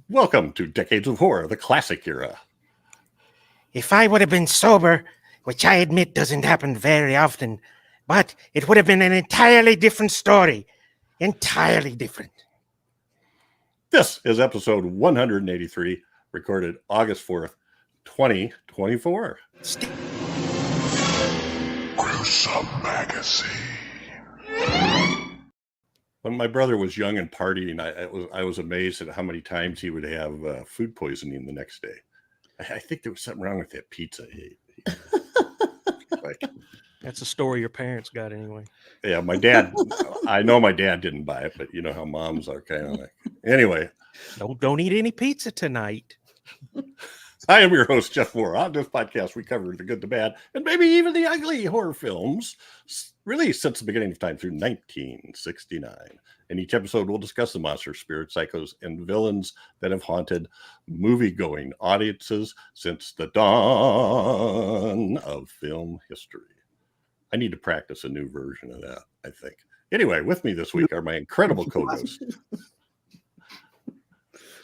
Welcome to Decades of Horror, the classic era. If I would have been sober, which I admit doesn't happen very often, but it would have been an entirely different story. Entirely different. This is episode 183, recorded August 4th, 2024. Gruesome Magazine. When my brother was young and partying, I was amazed at how many times he would have food poisoning the next day. I think there was something wrong with that pizza he ate. Like, that's a story your parents got anyway. Yeah, my dad, I know my dad didn't buy it, but you know how moms are kind of like. Anyway. Don't eat any pizza tonight. I am your host, Jeff Mohr. On this podcast, we cover the good, the bad, and maybe even the ugly horror films released since the beginning of time through 1969. In each episode, we'll discuss the monsters, spirits, psychos, and villains that have haunted movie-going audiences since the dawn of film history. I need to practice a new version of that, I think. Anyway, with me this week are my incredible co-hosts.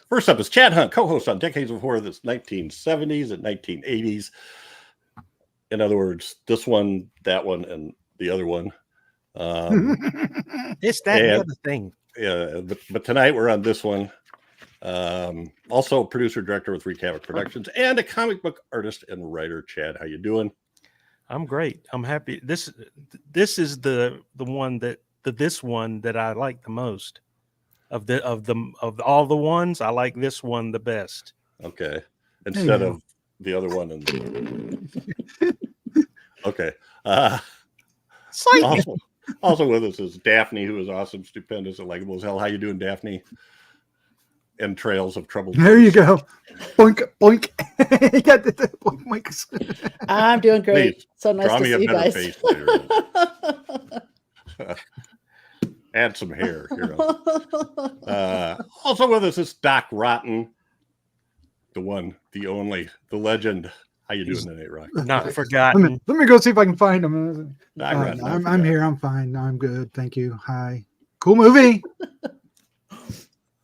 First up is Chad Hunt, co-host on Decades of Horror that's 1970s and 1980s. In other words, this one, that one, and the other one. It's that and, other thing. Yeah, but tonight we're on this one. Also, producer director with Wreak Havoc Productions and a comic book artist and writer. Chad, how you doing? I'm great. I'm happy. This is the one that I like the most. Of all the ones, I like this one the best. Okay, instead of the other one. Okay. Also with us is Daphne, who is awesome, stupendous, and likable as hell. How you doing, Daphne? And Trails of Trouble. There you go. Boink, boink. You got the boink, boink. I'm doing great. Please, so nice to see you guys. Face add some hair. Also with us is Doc Rotten, the one, the only, the legend. How you doing tonight, Rock? Not forgotten. Let me go see if I can find him. Rotten, I'm here. I'm fine. I'm good. Thank you. Hi. Cool movie.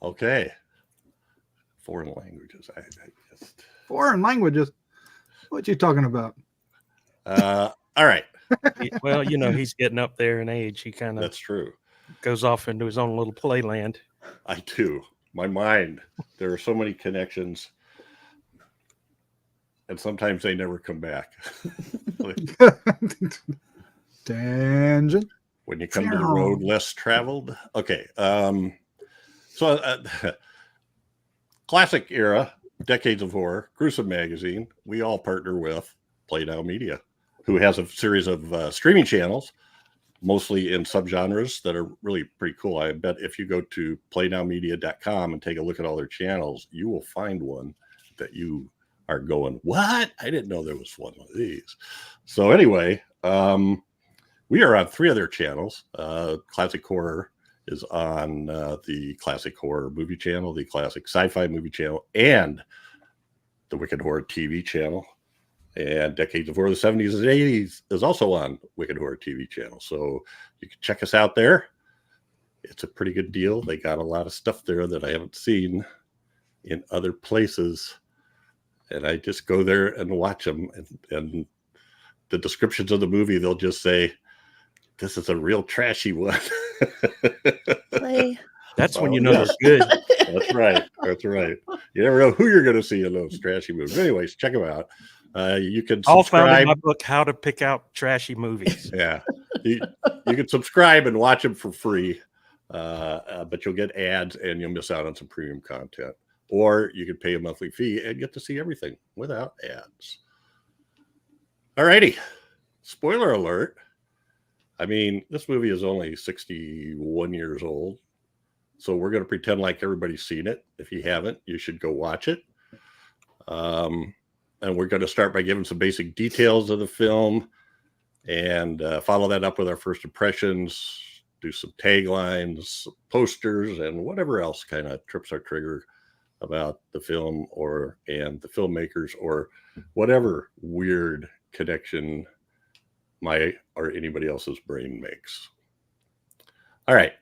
Okay. Foreign languages. I just... Foreign languages. What you talking about? All right. Well, you know, he's getting up there in age. He kind of. That's true. Goes off into his own little playland. I do. My mind, there are so many connections, and sometimes they never come back. Tangent. When you come to the road less traveled. Okay. Classic era, Decades of Horror, Gruesome Magazine. We all partner with Play Now Media, who has a series of streaming channels, mostly in subgenres that are really pretty cool. I bet if you go to playnowmedia.com and take a look at all their channels, you will find one that you are going, what? I didn't know there was one of these. So anyway, we are on 3 of their channels. Classic Horror is on the Classic Horror movie channel, the Classic Sci-Fi movie channel, and the Wicked Horror TV channel. And Decades of Horror, the 70s and 80s is also on Wicked Horror TV channel. So you can check us out there. It's a pretty good deal. They got a lot of stuff there that I haven't seen in other places. And I just go there and watch them. And the descriptions of the movie, they'll just say, this is a real trashy one. That's when you know it's good. That's right. That's right. You never know who you're going to see in those trashy movies. Anyways, check them out. You can subscribe. All found in my book, How to Pick Out Trashy Movies. Yeah. You can subscribe and watch them for free, but you'll get ads and you'll miss out on some premium content. Or you can pay a monthly fee and get to see everything without ads. All righty. Spoiler alert. I mean, this movie is only 61 years old. So we're going to pretend like everybody's seen it. If you haven't, you should go watch it. And we're going to start by giving some basic details of the film and follow that up with our first impressions, do some taglines, posters, and whatever else kind of trips our trigger about the film and the filmmakers or whatever weird connection my or anybody else's brain makes. All right.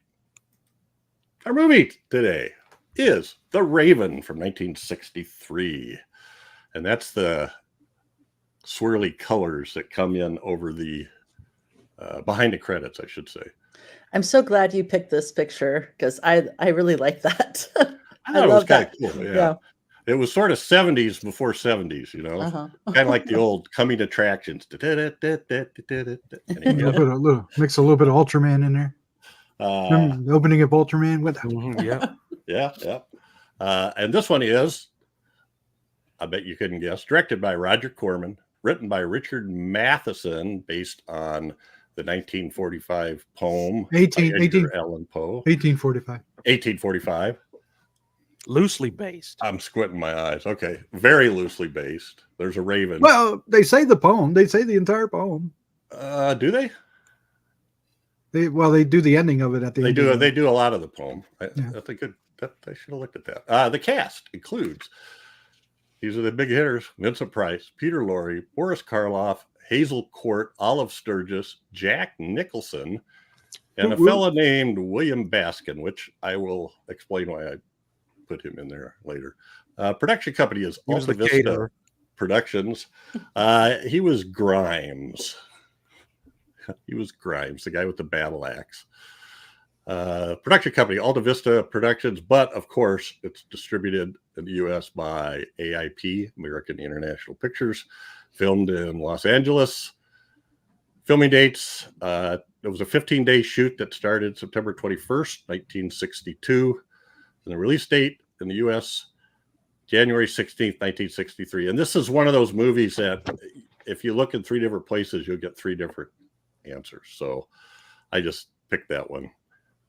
Our movie today is The Raven from 1963. And that's the swirly colors that come in over the behind the credits, I should say. I'm so glad you picked this picture because I really like that. I thought it was kind that. of cool. Yeah. It was sort of 70s before 70s, you know, kind of like the old coming attractions. Makes a little bit of Ultraman in there. Remember the opening of Ultraman? Yeah. And this one is, I bet you couldn't guess, directed by Roger Corman, written by Richard Matheson, based on the 1945 poem Allan Poe. 1845. Loosely based. I'm squinting my eyes. Okay. Very loosely based. There's a raven. Well, they say the poem. They say the entire poem. Do they? They do the ending of it at the end. They do a lot of the poem. I think I should have looked at that. The cast includes, these are the big hitters: Vincent Price, Peter Lorre, Boris Karloff, Hazel Court, Olive Sturgis, Jack Nicholson, and a fella named William Baskin, which I will explain why I put him in there later. Production company is Alta Vista Productions. He was Grimes. He was Grimes, the guy with the battle axe. Production company Alta Vista Productions, but of course it's distributed in the U.S. by AIP, American International Pictures. Filmed in Los Angeles. Filming dates, it was a 15-day shoot that started September 21st, 1962. And the release date in the U.S., January 16th, 1963. And this is one of those movies that if you look in three different places, you'll get three different answers. So I just picked that one.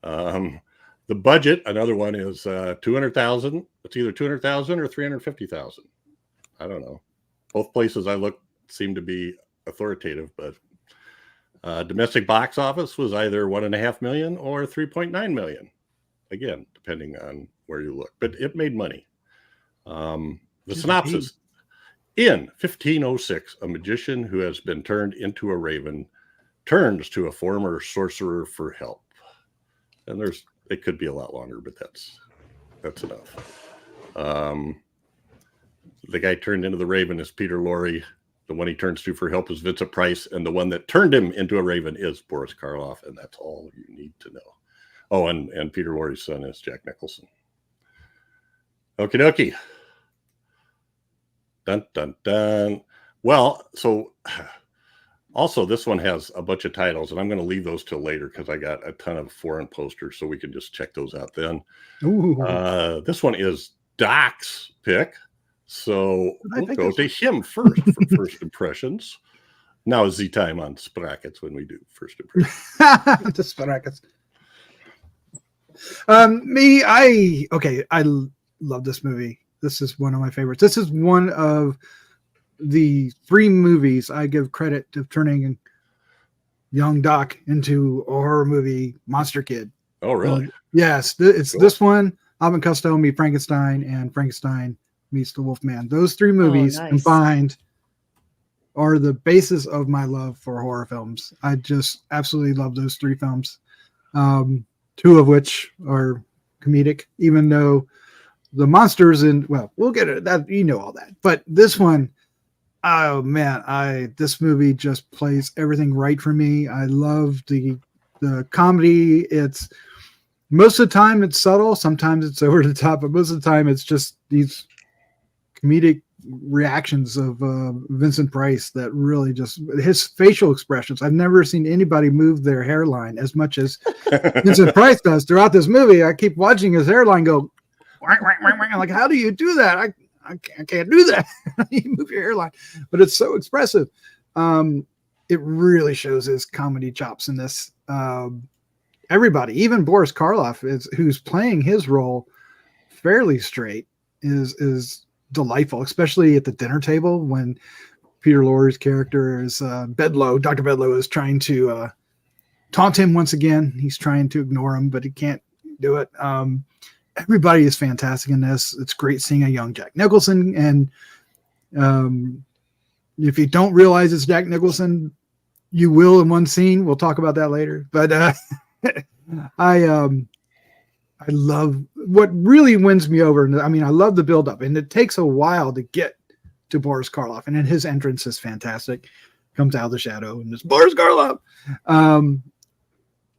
The budget, another one is $200,000. It's either $200,000 or $350,000. I don't know. Both places I looked seem to be authoritative, but domestic box office was either $1.5 million or $3.9 million. Again, depending on where you look, but it made money. The synopsis: in 1506, a magician who has been turned into a raven turns to a former sorcerer for help. And it could be a lot longer, but that's enough. The guy turned into the raven is Peter Lorre. The one he turns to for help is Vincent Price. And the one that turned him into a raven is Boris Karloff. And that's all you need to know. Oh, and Peter Lorre's son is Jack Nicholson. Okie dokie. Dun, dun, dun. Well, so also this one has a bunch of titles, and I'm going to leave those till later because I got a ton of foreign posters, so we can just check those out then. This one is Doc's pick. So we'll go to him first for first impressions. Now is the time on Sprockets when we do first impressions. The Sprockets. I love this movie. This is one of my favorites. This is one of the three movies I give credit to turning young Doc into a horror movie monster kid. Oh, really? Yes. It's cool. This one, Abbott and Costello meet Frankenstein, and Frankenstein meets the Wolfman. Those three movies combined are the basis of my love for horror films. I just absolutely love those three films. Two of which are comedic, even though the monsters we'll get it. That you know all that. But this one, oh man, this movie just plays everything right for me. I love the comedy. It's most of the time it's subtle, sometimes it's over the top, but most of the time it's just these comedic reactions of Vincent Price that really just his facial expressions. I've never seen anybody move their hairline as much as Vincent Price does throughout this movie. I keep watching his hairline go wang, wang, wang, wang. Like, how do you do that? I can't do that. You move your hairline, but it's so expressive. It really shows his comedy chops in this. Everybody, even Boris Karloff, who's playing his role fairly straight, is delightful, especially at the dinner table when Peter Lorre's character is Bedlow. Dr. Bedlow is trying to taunt him once again. He's trying to ignore him, but he can't do it. Everybody is fantastic in this. It's great seeing a young Jack Nicholson. And if you don't realize it's Jack Nicholson, you will in one scene. We'll talk about that later. But I love what really wins me over. I mean, I love the build up, and it takes a while to get to Boris Karloff, and then his entrance is fantastic. Comes out of the shadow and just Boris Karloff.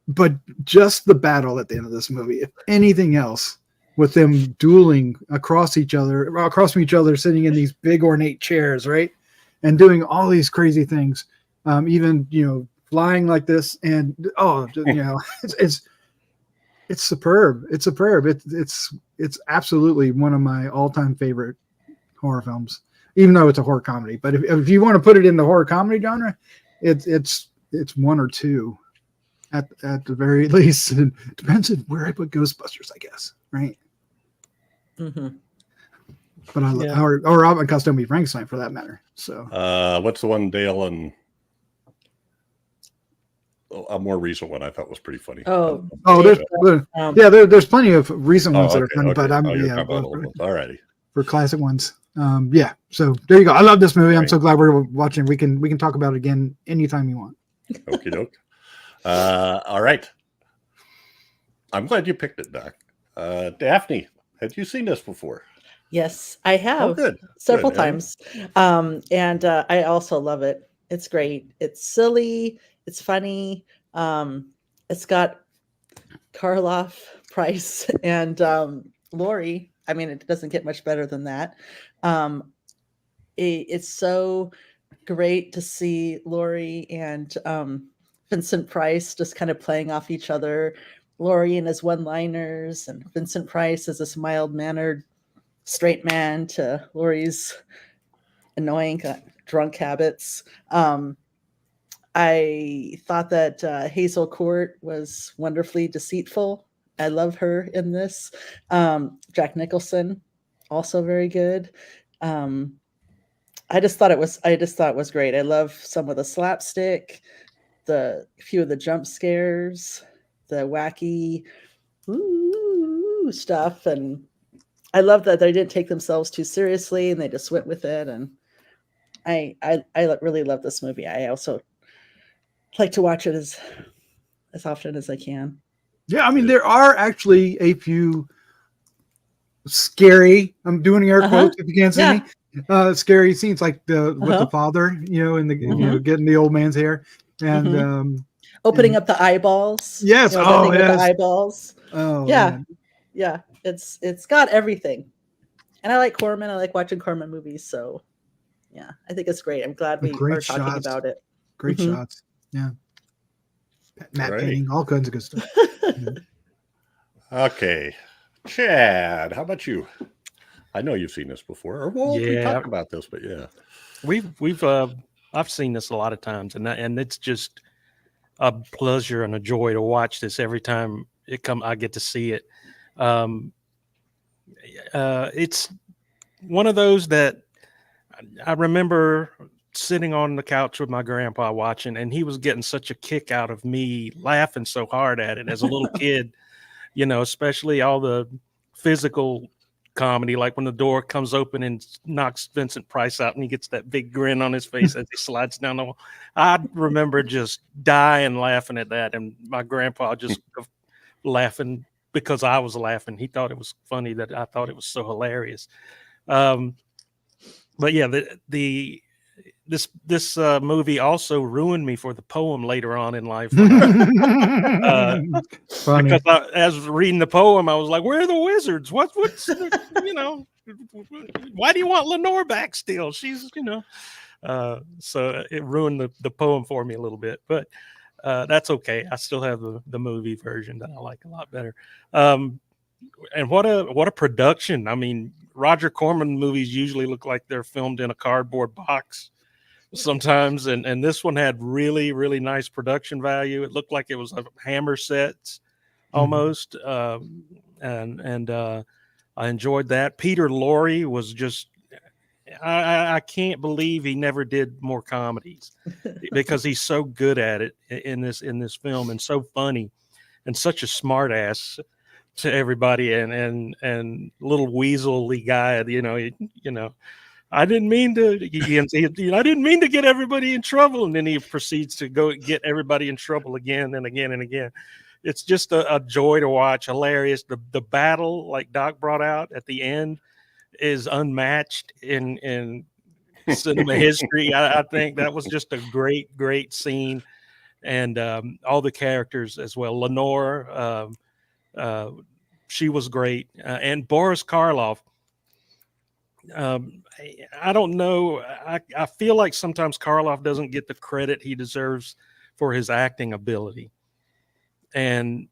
But just the battle at the end of this movie, if anything else, with them dueling across from each other, sitting in these big ornate chairs, right, and doing all these crazy things, even flying like this, and it's superb. It's superb. It's absolutely one of my all-time favorite horror films, even though it's a horror comedy. But if you want to put it in the horror comedy genre, it's one or two at the very least. It depends on where I put Ghostbusters, I guess, right? Mm-hmm. But or Robin Costello meets Frankenstein for that matter. So what's the one Dale and a more recent one I thought was pretty funny? There's plenty of recent ones that are funny, but all righty for classic ones. So there you go. I love this movie. I'm so glad we're watching. We can talk about it again anytime you want. Okie doke. All right. I'm glad you picked it, Doc. Daphne, had you seen this before? Yes, I have several times. And I also love it. It's great. It's silly. It's funny. It's got Karloff, Price, and Laurie. I mean, it doesn't get much better than that. It's so great to see Laurie and Vincent Price just kind of playing off each other. Laurie and his one-liners, and Vincent Price as this mild-mannered straight man to Laurie's annoying drunk habits. I thought that Hazel Court was wonderfully deceitful. I love her in this. Jack Nicholson, also very good. I just thought it was great. I love some of the slapstick, the few of the jump scares, the wacky stuff, and I love that they didn't take themselves too seriously and they just went with it. And I really love this movie. I also like to watch it as often as I can. Yeah, I mean, there are actually a few scary, I'm doing air quotes if you can't see me, scary scenes, like with the father, in the getting the old man's hair and opening up the eyeballs. Yes. The eyeballs. Oh yeah. Man. Yeah. It's got everything. And I like Corman. I like watching Corman movies. So yeah, I think it's great. I'm glad we are talking about it. Great shots. Yeah. Matte painting, all kinds of good stuff. Okay. Chad, how about you? I know you've seen this before. Or we talked about this, but yeah. We've I've seen this a lot of times, and it's just a pleasure and a joy to watch this every time I get to see it. It's one of those that I remember sitting on the couch with my grandpa watching, and he was getting such a kick out of me laughing so hard at it as a little kid, especially all the physical comedy, like when the door comes open and knocks Vincent Price out and he gets that big grin on his face as he slides down the wall. I remember just dying laughing at that, and my grandpa just laughing because I was laughing. He thought it was funny that I thought it was so hilarious. But yeah, this movie also ruined me for the poem later on in life. Because as reading the poem, I was like, "Where are the wizards? What's why do you want Lenore back still? She's so it ruined the poem for me a little bit, but that's okay. I still have the movie version that I like a lot better. And what a production! I mean, Roger Corman movies usually look like they're filmed in a cardboard box sometimes, and this one had really, really nice production value. It looked like it was a Hammer sets almost, and I enjoyed that. Peter Lorre was just I can't believe he never did more comedies because he's so good at it in this film, and so funny and such a smart ass to everybody, and little weaselly guy, I didn't mean to get everybody in trouble, and then he proceeds to go get everybody in trouble again and again and again. it's just a joy to watch. Hilarious. The battle, like Doc brought out at the end, is unmatched in cinema history. I think that was just a great scene, and all the characters as well. Lenore, she was great, and Boris Karloff. I don't know. I feel like sometimes Karloff doesn't get the credit he deserves for his acting ability, and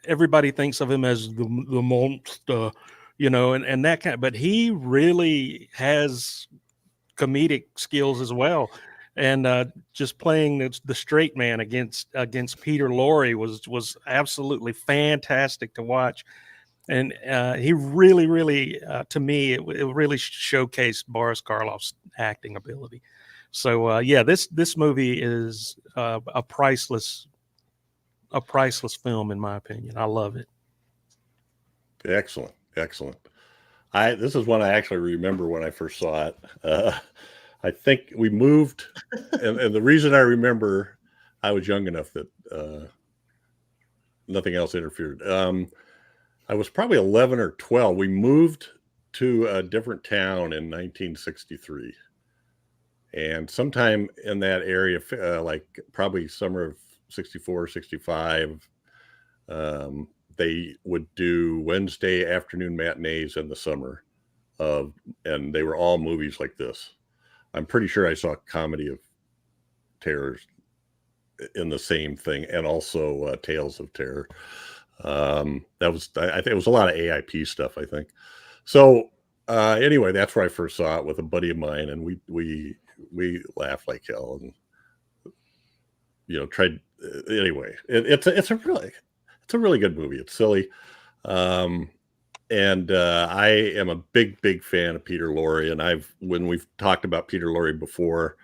everybody thinks of him as the monster, and that kind. But he really has comedic skills as well, and just playing the straight man against Peter Lorre was absolutely fantastic to watch. And he really, to me, it really showcased Boris Karloff's acting ability. So yeah, this movie is a priceless film in my opinion. I love it. Excellent. This is one I actually remember when I first saw it. I think we moved, and the reason I remember, I was young enough that nothing else interfered. I was probably 11 or 12. We moved to a different town in 1963. And sometime in that area, like probably summer of 64, 65, they would do Wednesday afternoon matinees in the summer. And they were all movies like this. I'm pretty sure I saw Comedy of Terrors in the same thing, and also Tales of Terror. I think it was a lot of AIP stuff, I think. So anyway, that's where I first saw it with a buddy of mine, and we laughed like hell, and tried. Anyway, it's a really good movie. It's silly, and I am a big fan of Peter Lorre, and when we've talked about Peter Lorre before,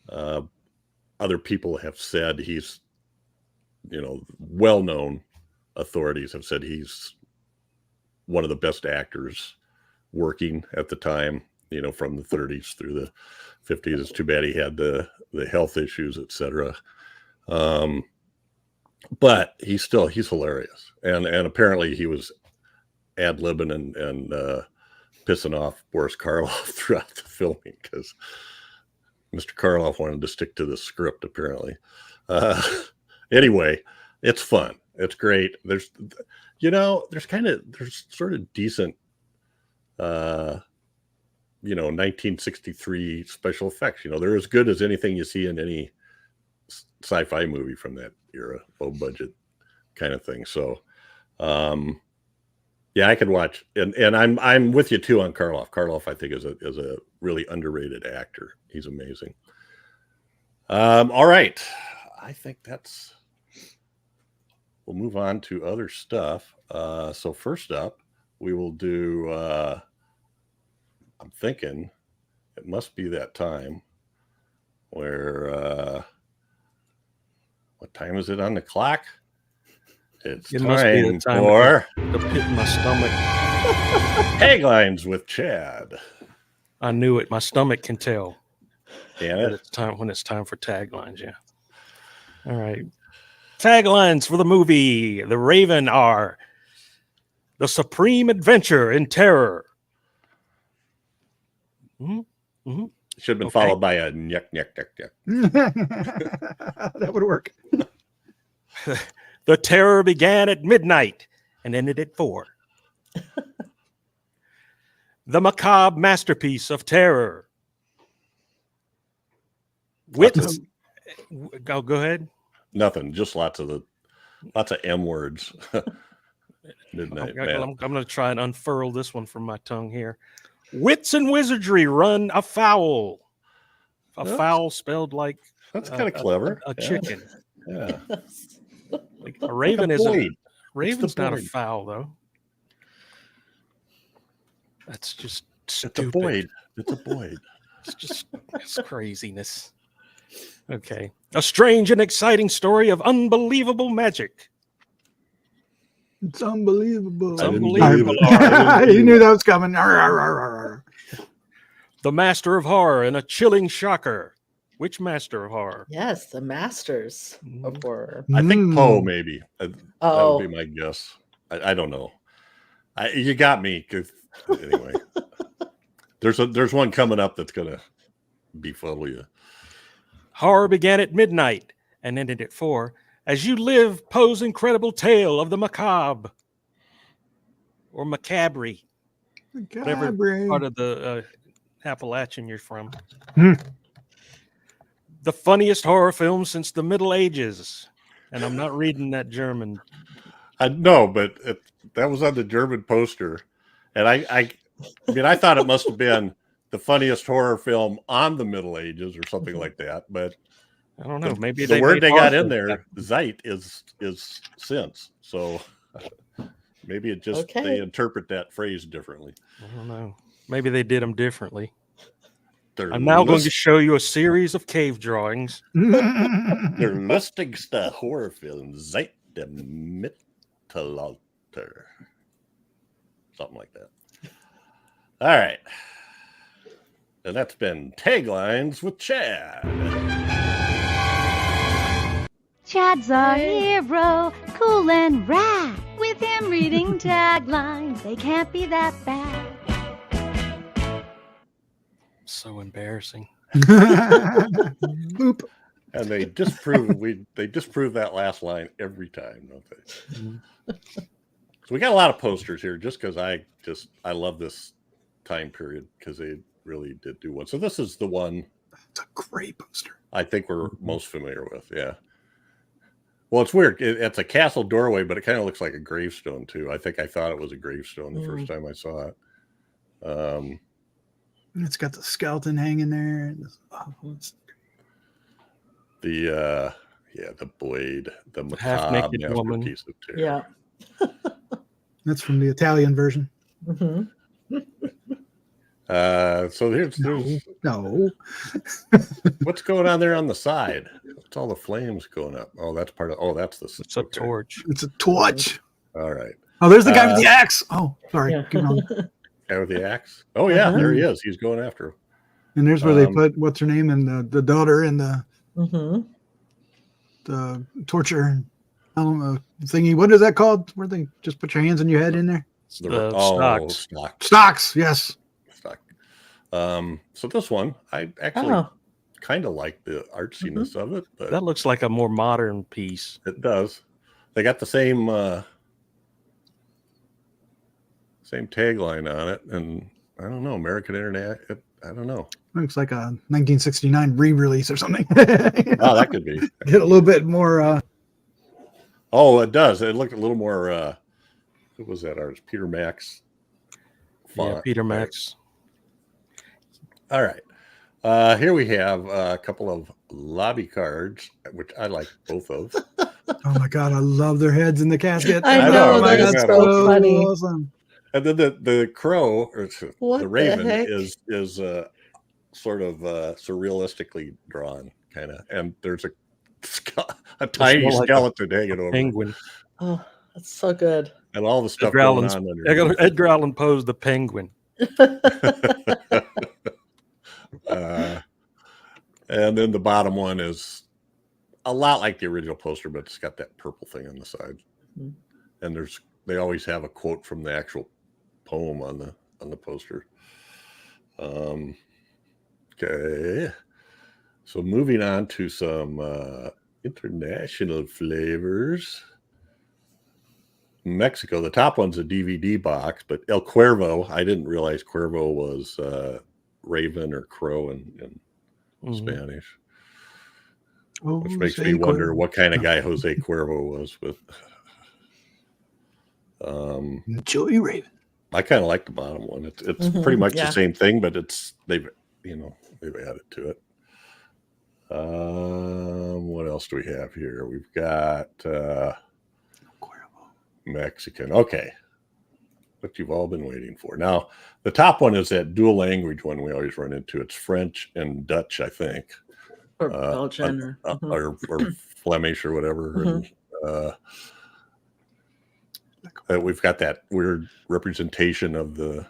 other people have said he's, well-known authorities have said he's one of the best actors working at the time, from the 30s through the 50s. It's too bad he had the health issues, etc. But he's hilarious. And apparently he was ad-libbing and pissing off Boris Karloff throughout the filming, because Mr. Karloff wanted to stick to the script, apparently. Anyway, it's fun. It's great. There's sort of decent, 1963 special effects. They're as good as anything you see in any sci-fi movie from that era, low budget kind of thing. So, yeah, I could watch, and I'm with you too on Karloff. Karloff, I think, is a really underrated actor. He's amazing. All right, I think we'll move on to other stuff. So first up, we will do, I'm thinking it must be that time where, what time is it on the clock? It must be the time for the pit in my stomach. Taglines with Chad. I knew it. My stomach can tell. Damn it. It's time for taglines. Yeah. All right. Taglines for the movie The Raven are: the supreme adventure in terror. Mm-hmm. Should have been followed by a nyek, nyek, nyek, nyek. That would work. The terror began at midnight and ended at 4. The macabre masterpiece of terror. Go ahead. Nothing. Just lots of M words. Midnight. I'm going to try and unfurl this one from my tongue here. Wits and wizardry run afoul. Fowl spelled like that's kind of clever. A chicken. Yeah. Like a raven Raven's not a fowl though. That's just stupid. It's a void. It's craziness. Okay. A strange and exciting story of unbelievable magic. It's unbelievable. It's unbelievable. You knew that was coming. The master of horror and a chilling shocker. Which master of horror? Yes, the masters of horror. I think Poe, maybe. That Oh, would be my guess. I don't know. You got me. 'Cause, anyway, there's one coming up that's gonna befuddle you. Horror began at midnight and ended at 4 as you live Poe's incredible tale of the macabre or macabre, whatever part of the Appalachian you're from. The funniest horror film since the Middle Ages. And I'm not reading that German. I know, but that was on the German poster. And I mean, I thought it must have been the funniest horror film on the Middle Ages or something like that. But I don't know. Maybe the word made they got in horror there, Zeit, is since. So maybe it just they interpret that phrase differently. I don't know. Maybe they did them differently. I'm now going to show you a series of cave drawings. They're lustigste Horrorfilm seit dem Mittelalter. Something like that. All right. And that's been Taglines with Chad. Chad's our hero, cool and rad. With him reading taglines, they can't be that bad. So embarrassing. Boop. And they disprove that last line every time, don't they? Mm-hmm. So we got a lot of posters here just because I love this time period because they really did do one. So this is the one. It's a great poster. I think we're most familiar with, yeah. Well, it's weird. It's a castle doorway, but it kind of looks like a gravestone too. I think I thought it was a gravestone the first time I saw it. It's got the skeleton hanging there. The blade, the macabre half-naked woman. masterpiece of terror. yeah. That's from the Italian version. Mm-hmm. So there's No. what's going on there on the side? What's all the flames going up? Oh, that's part of. Oh, that's the. It's a torch. It's a torch. All right. Oh, there's the guy with the axe. Oh, sorry. Yeah. Keep going. Guy with the axe. Oh yeah, there he is. He's going after him. And there's where they put what's her name and the daughter and Mm-hmm. the torture. I don't know thingy. What is that called? Where they just put your hands on your head in there? Stocks. Stocks. Yes. Stock. So this one, I actually kind of like the artsiness of it, but That looks like a more modern piece. it does. They got the same tagline on it, and I don't know, American Internet. I don't know. Looks like a 1969 re-release or something. Oh, that could be. Get a little bit more. Oh, it does. It looked a little more. Who was that artist? Peter Max. Yeah, Font. Peter Max. All right. Here we have a couple of lobby cards, which I like both of. Oh my god, I love their heads in the casket. I know, know, that they're is so so funny. Awesome. And then the crow, or What the the raven, heck? is sort of surrealistically drawn, kind of. And there's a tiny more like skeleton hanging over it. Penguin. Oh, that's so good. And all the stuff Edgar going Allan's- on underneath. Edgar Allan Poe's The Penguin. And then the bottom one is a lot like the original poster, but it's got that purple thing on the side. Mhm. And they always have a quote from the actual poem on the poster. Okay. So moving on to some international flavors. Mexico, the top one's a DVD box, but El Cuervo, I didn't realize Cuervo was raven or crow in Spanish, which makes me wonder what kind of guy Jose Cuervo was with. Joey Raven. I kind of like the bottom one. It's pretty much yeah. the same thing, but they've added to it. What else do we have here? We've got Mexican. Okay. What you've all been waiting for. Now, the top one is that dual language one we always run into. It's French and Dutch, I think. Or Belgian. Or Flemish or whatever. And, we've got that weird representation of that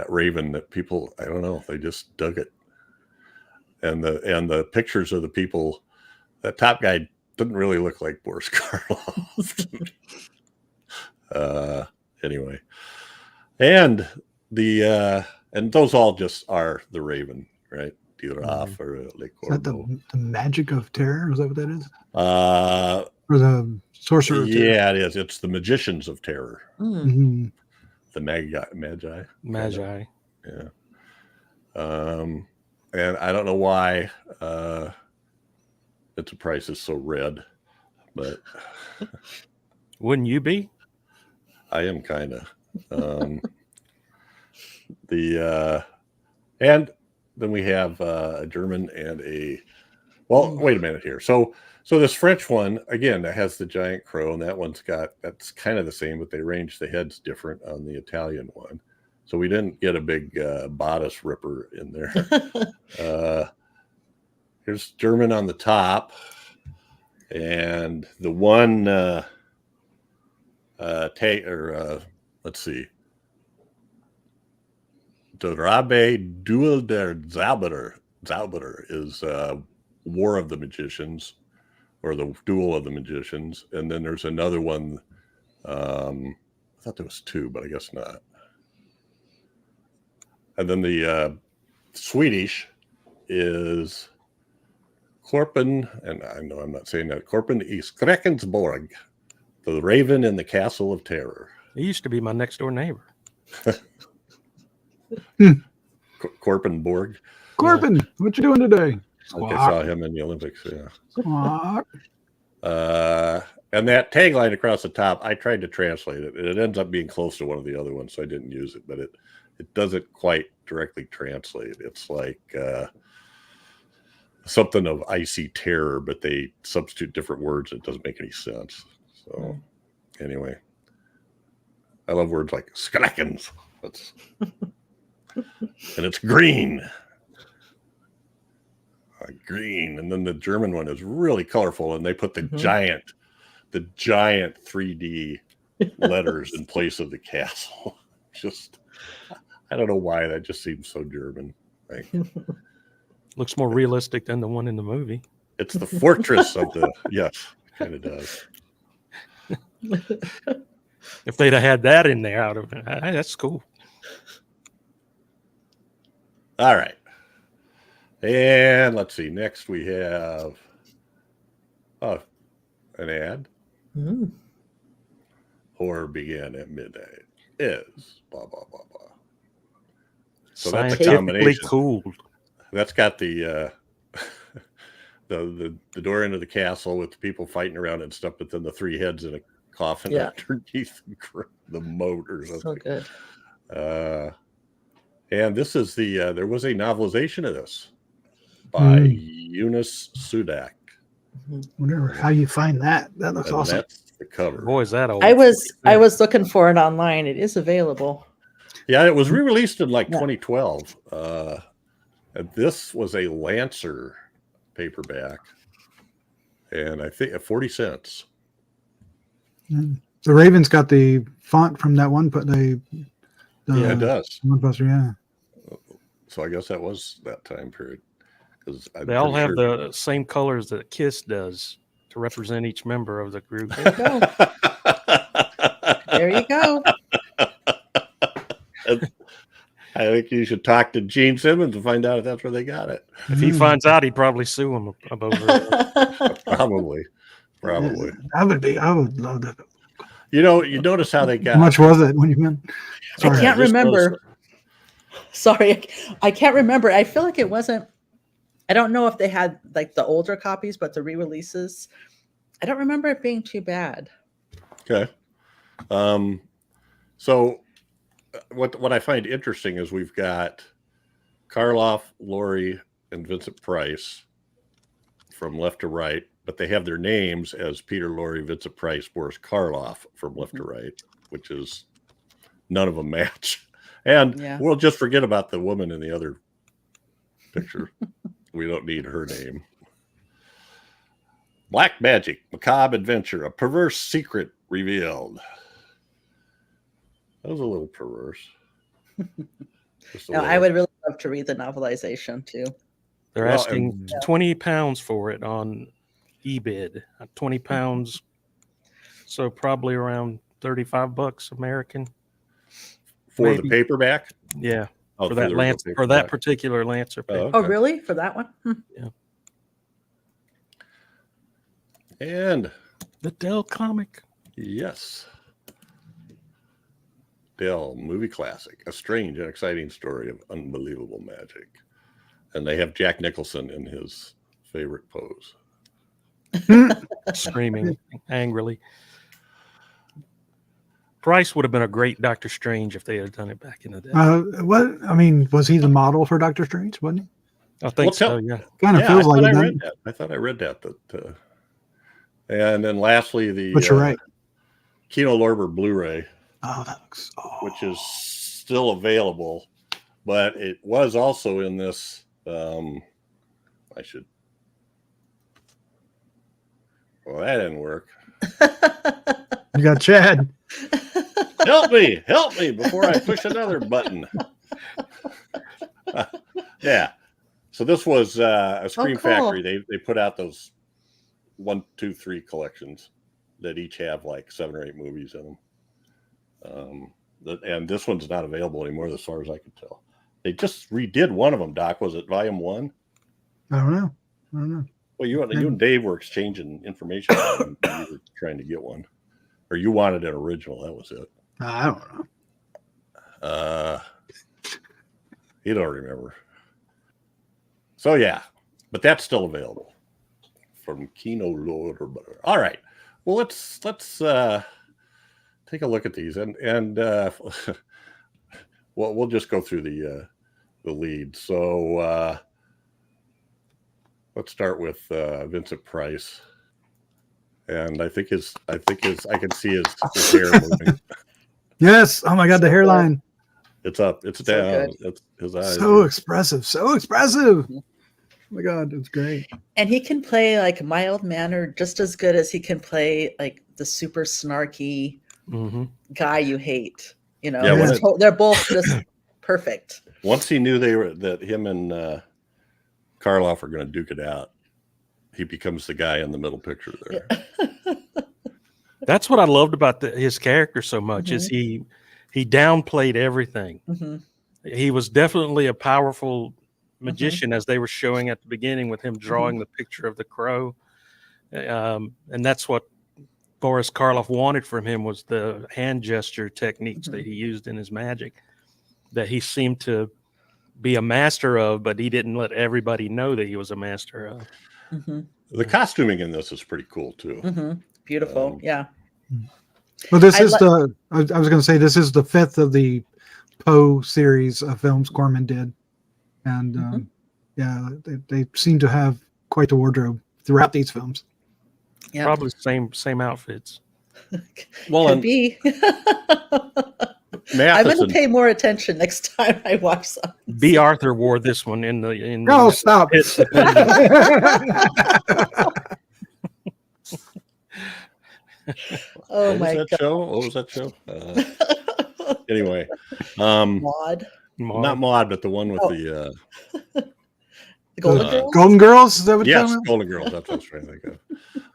raven that people, I don't know, they just dug it. and the pictures of the people. That top guy didn't really look like Boris Karloff. Anyway, and those all just are the Raven, right? Giraffe or Le Is that Corbeau. the magic of terror? Is that what that is? Or the sorcerer of terror? Yeah, it is. It's the magicians of terror. Mm-hmm. The magi. Yeah. And I don't know why Vincent Price is so red, but wouldn't you be? I am kind of. And then we have a German and wait a minute here. So this French one, again, that has the giant crow, and that's kind of the same, but they arranged the heads different on the Italian one. So we didn't get a big bodice ripper in there. Here's German on the top, and the one let's see. Der Rabe Duel der Zauberer is War of the Magicians, or the Duel of the Magicians. And then there's another one. I thought there was two, but I guess not. And then the Swedish is Korpen, and I know I'm not saying that. Korpen i Skräckensborg, the Raven in the Castle of Terror. He used to be my next door neighbor. Korpenborg. Corman, what you doing today? Like I saw him in the Olympics. Yeah. Squawk. And that tagline across the top, I tried to translate it, and it ends up being close to one of the other ones, so I didn't use it. But it doesn't quite directly translate. It's like something of icy terror, but they substitute different words. It doesn't make any sense. So anyway, I love words like skräckens. And it's green. Green. And then the German one is really colorful, and they put the giant 3D letters in place of the castle. Just, I don't know why, that just seems so German. Like, looks more realistic than the one in the movie. It's the fortress of the, yes, it kind of does. If they'd have had that in there, out of it, that's cool. All right. And let's see. Next we have an ad. Horror began at midnight. Is blah blah blah blah. So that's a combination. Cool. That's got the the door into the castle with the people fighting around and stuff, but then the three heads in a coffin underneath the moat or something. So good. And this is there was a novelization of this by Eunice Sudak. Wonder how you find that. That looks awesome. That's the cover. Boy, is that old. I was looking for it online. It is available. Yeah, it was re-released in 2012. And this was a Lancer paperback, and I think at 40 cents. The Raven's got the font from that one, but yeah, it does. One poster, yeah. So I guess that was that time period. Because they all have the same colors that Kiss does to represent each member of the group. There you go. There you go. I think you should talk to Gene Simmons and find out if that's where they got it. If he finds out, he'd probably sue him over it. Probably. I would love that. You notice how they got. How much was it when you meant? I can't remember. Sorry, I can't remember. I feel like it wasn't. I don't know if they had like the older copies, but the re-releases, I don't remember it being too bad. Okay. So what I find interesting is we've got Karloff, Laurie, and Vincent Price from left to right, but they have their names as Peter Lorre, Vincent Price, Boris Karloff from left to right, which is none of them match. And we'll just forget about the woman in the other picture. We don't need her name. Black Magic, Macabre Adventure, a perverse secret revealed. That was a little perverse. I would really love to read the novelization too. They're Well, asking £20 for it on eBid. 20 pounds, so probably around $35 American. for maybe. the paperback. Yeah, Oh, for that the Lance, original for that paperback. particular Lancer paper. okay. Oh, really? For that one? And The Dell comic. yes, Dell movie classic, a strange and exciting story of unbelievable magic, and they have Jack Nicholson in his favorite pose. Screaming angrily. Price would have been a great Doctor Strange if they had done it back in the day. What? I mean, was he the model for Doctor Strange? Wasn't he? I think so. Yeah. Kind of Yeah, feels I like thought it. I doesn't read that. I thought I read that. And then lastly, the But you're right. Kino Lorber Blu-ray, Oh, that looks. Oh. which is still available, but it was also in this. I should. Well, that didn't work. You got Chad. Help me before I push another button. Yeah. So this was a Scream cool. Factory. They put out those 1, 2, 3 collections that each have like 7 or 8 movies in them. And this one's not available anymore, as far as I could tell. They just redid one of them. Doc, was it Volume 1? I don't know. Well, you and Dave were exchanging information. You were trying to get one, or you wanted an original. That was it. I don't know. You don't remember. So yeah, but that's still available from Kino Lorber. All right. Well, let's take a look at these, and we'll just go through the lead. So let's start with Vincent Price, and I think I can see his hair moving. Yes. Oh my God, the hairline. It's up. It's So down. good. It's his eyes. So expressive. So expressive. Oh my God, it's great. And he can play like mild mannered just as good as he can play like the super snarky Mm-hmm. guy you hate. You know, Yeah, they're both just perfect. Once he knew that him and Karloff are going to duke it out, he becomes the guy in the middle picture there. That's what I loved about his character so much is he downplayed everything. Mm-hmm. He was definitely a powerful magician, as they were showing at the beginning with him drawing the picture of the crow. And that's what Boris Karloff wanted from him, was the hand gesture techniques that he used in his magic that he seemed to be a master of, but he didn't let everybody know that he was a master of. The costuming in this is pretty cool too. Beautiful. Yeah. Well, this is I was going to say, this is the 5th of the Poe series of films Corman did. And yeah, they seem to have quite the wardrobe throughout these films. Yeah. Probably same outfits. Well, Could and be. I'm Matheson, going to pay more attention next time I watch something. B. Arthur wore this one in the Oh, stop. Oh what my was that God. show? What was that show? Anyway, Maud. not Maud, but the one with the The Golden Girls? Golden Girls? Is that what you're yes, talking about? Golden Girls. That's what I was trying to think of.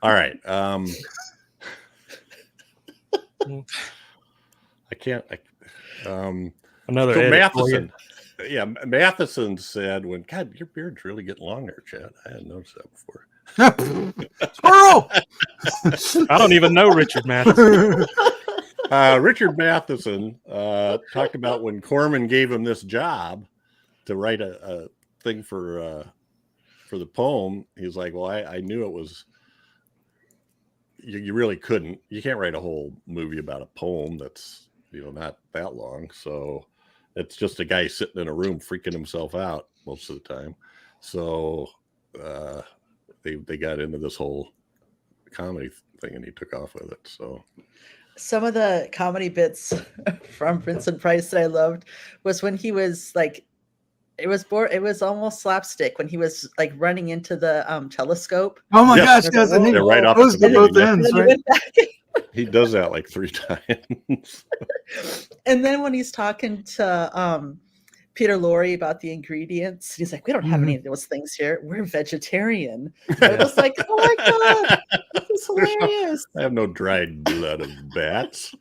All right. I can't. another So edit for you. Matheson. Yeah, Matheson said, "When God, your beard's really getting long there, Chad. I hadn't noticed that before." Squirrel! I don't even know Richard Matheson. Richard Matheson talked about when Corman gave him this job to write a thing for the poem. He's like, "Well, I knew it was. You really couldn't. You can't write a whole movie about a poem that's not that long. So it's just a guy sitting in a room freaking himself out most of the time. So they got into this whole comedy thing, and he took off with it. So." Some of the comedy bits from Vincent Price that I loved was when he was like, it was almost slapstick when he was like running into the telescope. Oh my Yes. gosh, yes. And They're right off those at the to both beginning, ends, And, then he right? went back. He does that like 3 times. And then when he's talking to Peter Lorre about the ingredients. He's like, we don't have any of those things here. We're vegetarian. I Yeah. was like, oh my god, this is hilarious. I have no dried blood of bats.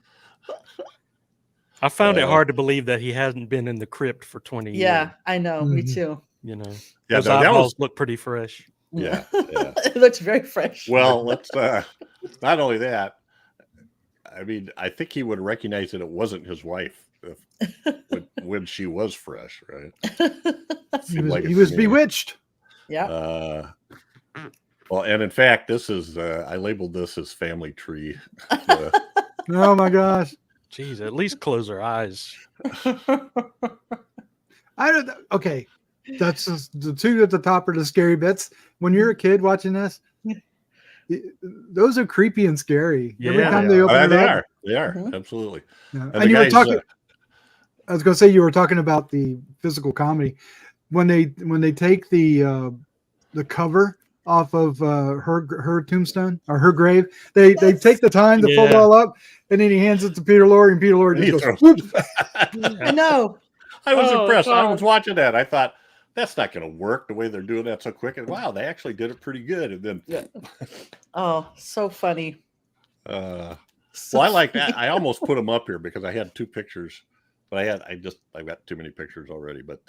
I found it hard to believe that he hasn't been in the crypt for 20 years. Yeah, I know. Me too. You know, Yeah, those no, that eyeballs was look pretty fresh. yeah. It looks very fresh. Well, let's not only that. I mean, I think he would recognize that it wasn't his wife when she was fresh, right? He was bewitched. Yeah. Well, and in fact, this is I labeled this as family tree. Oh my gosh. Jeez, at least close her eyes. I don't. Okay, that's just the two at the top are the scary bits. When you're a kid watching this, those are creepy and scary. Every Yeah, time they open it up, They are Mhm. absolutely. yeah. And And you were guys, talking. I was going to say you were talking about the physical comedy when they take the cover off of her tombstone or her grave. They take the time to fold it Yeah. all up, and then he hands it to Peter Lorre, and Peter Lorre He just goes, throws- "Whoop." I know. I was Oh, impressed. I God. was watching that. I thought that's not going to work the way they're doing that so quick. And wow, they actually did it pretty good. And then, Yeah. Oh, so funny. well, I like that. I almost put them up here because I had two pictures, but I've got too many pictures already. But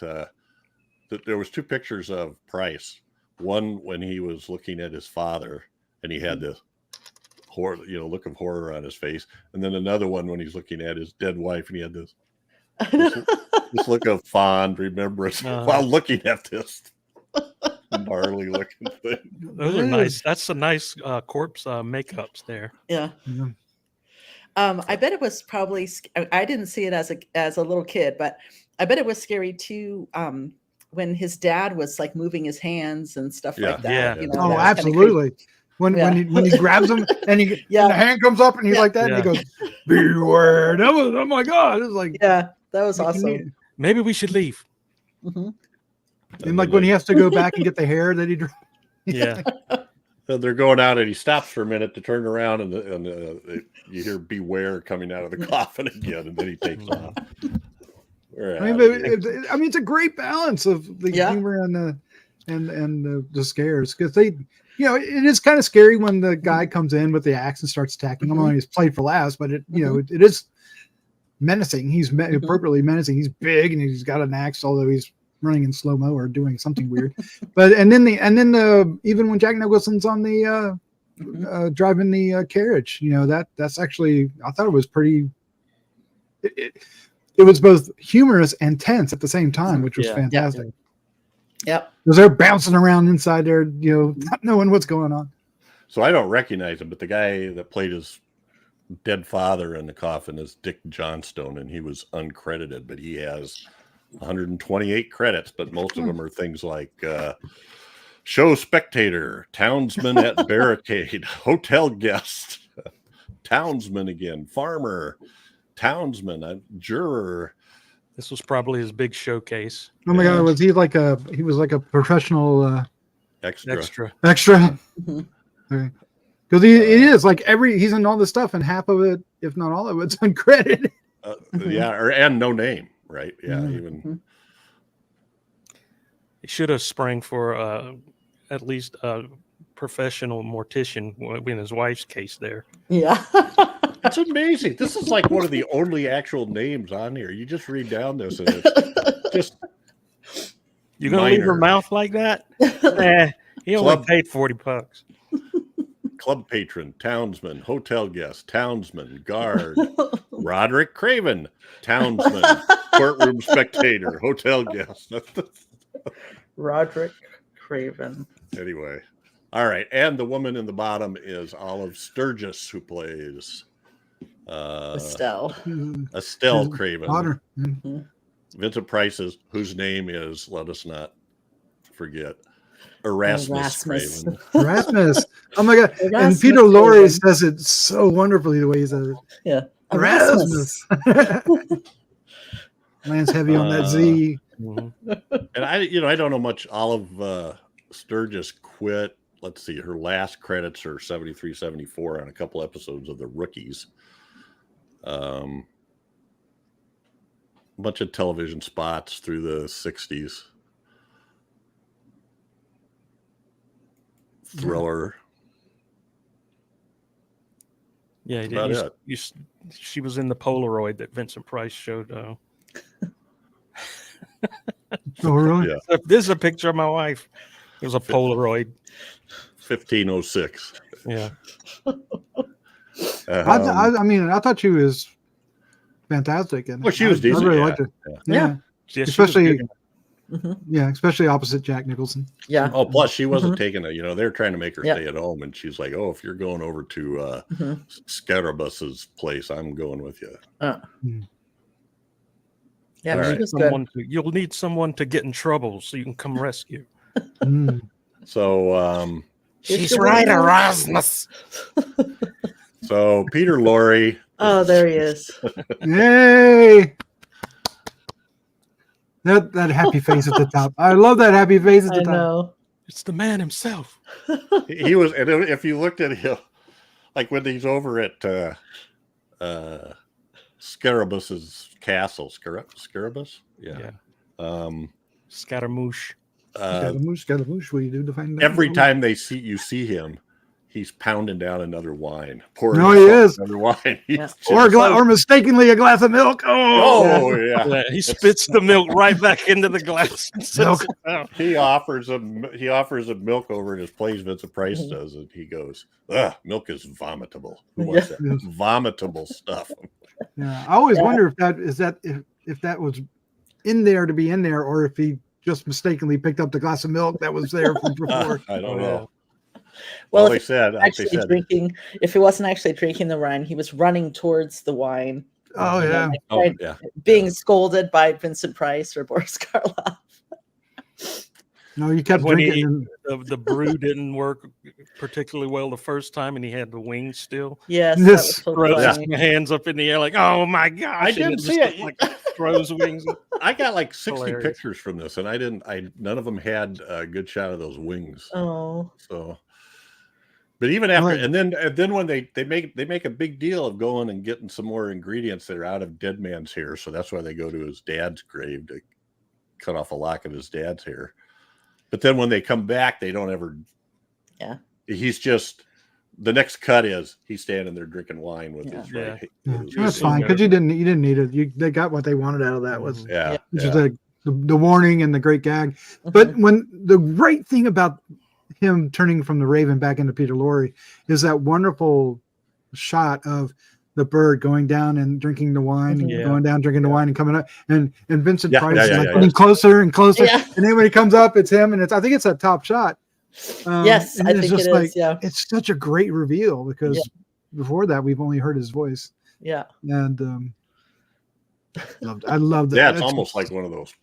there was two pictures of Price. One when he was looking at his father, and he had this horror, look of horror on his face, and then another one when he's looking at his dead wife, and he had this look of fond remembrance while looking at this gnarly looking thing. Those are nice. That's a nice corpse makeups there. Yeah. Yeah. I bet it was probably. I didn't see it as a little kid, but I bet it was scary too. When his dad was like moving his hands and stuff Yeah. like that. Yeah. You know, Oh, that was kinda creepy. absolutely. When Yeah. when he grabs him and and the hand comes up and he's Yeah. like that and he goes, "Beware!" That was, oh my god! It was like, Yeah, that was awesome. Maybe we should leave. Mhm. And like when he has to go back and get the hair that he drew. Yeah. They're going out, and he stops for a minute to turn around, and you hear "Beware" coming out of the coffin again, and then he takes off. I mean, it's a great balance of the Yeah. humor and the scares because they, it is kind of scary when the guy comes in with the axe and starts attacking him. He's played for laughs, but it is menacing. He's appropriately menacing. He's big and he's got an axe, although he's running in slow mo or doing something weird. But and then even when Jack Nicholson's on the driving the carriage, that's actually, I thought it was pretty. It was both humorous and tense at the same time, which was fantastic. Yep. Because they're bouncing around inside there, not knowing what's going on. So I don't recognize him, but the guy that played his dead father in the coffin is Dick Johnstone, and he was uncredited, but he has 128 credits, but most of them are things like show spectator, townsman at barricade, hotel guest, townsman again, farmer, townsman, a juror. This was probably his big showcase. Oh my God, was he like a professional Extra. extra? Mhm. Okay. Because it is like he's in all this stuff, and half of it, if not all of it's uncredited. Yeah, and no name, right? Yeah, even He should have sprang for at least a professional mortician in his wife's case there. Yeah. it's amazing. This is like one of the only actual names on here. You just read down this, and it's just You're gonna leave her minor. mouth like that? He only Club. paid $40. Club patron, townsman, hotel guest, townsman, guard, Roderick Craven, townsman, courtroom spectator, hotel guest. Roderick Craven. Anyway, all right. And the woman in the bottom is Olive Sturgis, who plays Estelle. Estelle Craven. Daughter. Vincent Price's, whose name is, let us not forget, Erasmus Craven. Erasmus. Oh my God. And Erasmus Peter Lorre Craven. says it so wonderfully the way he says it. Yeah. Erasmus. Lands heavy on that Z. Mhm. And I don't know much. Olive Sturgis quit. Let's see, her last credits are 73, 74 on a couple episodes of The Rookies. bunch of television spots through the 60s. Thriller. Yeah, That's about it. She was in the Polaroid that Vincent Price showed. Oh, really? Yeah. This is a picture of my wife. It was a Polaroid. 1506. Yeah. I mean, I thought she was fantastic. And Well, she was decent. I really Yeah. liked her. Yeah. Yeah, Especially, Mhm. yeah, especially opposite Jack Nicholson. Yeah. Oh, plus she wasn't taking it. You know, they're trying to make her Yep. stay at home, and she's like, "Oh, if you're going over to Mhm. Scarabus's place, I'm going with you." Yeah, All she right. was good. You'll need someone to get in trouble so you can come rescue. Mm. So, She's right, Erasmus. so Peter Lorre. Oh, there he is. Yay! That happy face at the top. I love that happy face at the I top. know. It's the man himself. He was, and if you looked at him, like when he's over at Scarabus's castle, Scarabus, yeah. Scaramouche. Scaramouche, what do you do to find Every time you see him, he's pounding down another wine. Pouring No, he is. another wine. Yeah. Or mistakenly a glass of milk. Oh, yeah. Yeah, he spits the milk right back into the glass. And sets Milk. it down. He offers him milk over at his place. Vincent Price does, and he goes, milk is vomitable. Who wants that? Yes. Vomitable stuff. Yeah, I always wonder if that was in there to be in there, or if he just mistakenly picked up the glass of milk that was there from before. I don't know. Well, Well, if if he wasn't actually drinking the wine, he was running towards the wine. Oh you know, yeah, like, being scolded by Vincent Price or Boris Karloff. no, you kept When drinking. the brew didn't work particularly well the first time, and he had the wings still. Yes, Yes. that was so Throws funny. his hands up in the air like, "Oh my gosh!" I and didn't just, see it. Like, throws wings. I got like 60 Hilarious. pictures from this, and none of them had a good shot of those wings. Oh, So, but even after, Right. and then when they make a big deal of going and getting some more ingredients that are out of dead man's hair, so that's why they go to his dad's grave to cut off a lock of his dad's hair. But then when they come back, they don't ever. Yeah. He's just the next cut is he's standing there drinking wine with his Yeah. right. Yeah, with his that's right fine hand. because you didn't need it. They got what they wanted out of that. Was Yeah. just like the warning and the great gag. But when the great thing about him turning from the Raven back into Peter Lorre is that wonderful shot of the bird going down and drinking the wine and Yeah. going down drinking the wine and coming up and Vincent Yeah, Price yeah, is yeah, like yeah, getting yeah. closer and closer, Yeah. and then when he comes up, it's him, and I think it's a top shot. yes, and I it's think it just is. like, Yeah, it's such a great reveal because before that we've only heard his voice, yeah. and I love that. Yeah, it's almost like one of those.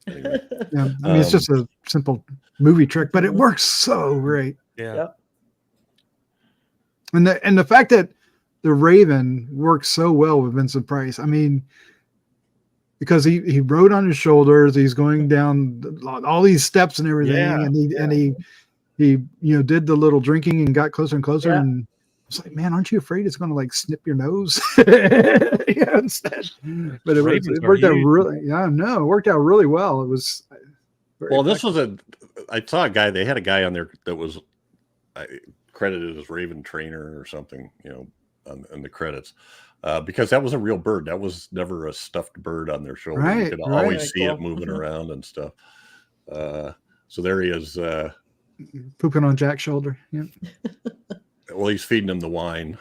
Anyway. Yeah, I mean, it's just a simple movie trick, but it works so great. Yeah. Yep. And the fact that the Raven works so well with Vincent Price, I mean, because he rode on his shoulders, he's going down all these steps and everything, Yeah, and he did the little drinking and got closer and closer, Yeah. and it's like, man, aren't you afraid it's going to like snip your nose? Instead, but it Ravens are worked out huge. it worked out really well. It was very Well, this effective. was I saw a guy. They had a guy on there that was credited as Raven Trainer or something, in the credits, because that was a real bird. That was never a stuffed bird on their shoulder. Right, You could right. always see Cool. it moving Mhm. around and stuff. So there he is. Pooping on Jack's shoulder. Yeah. Well, he's feeding him the wine.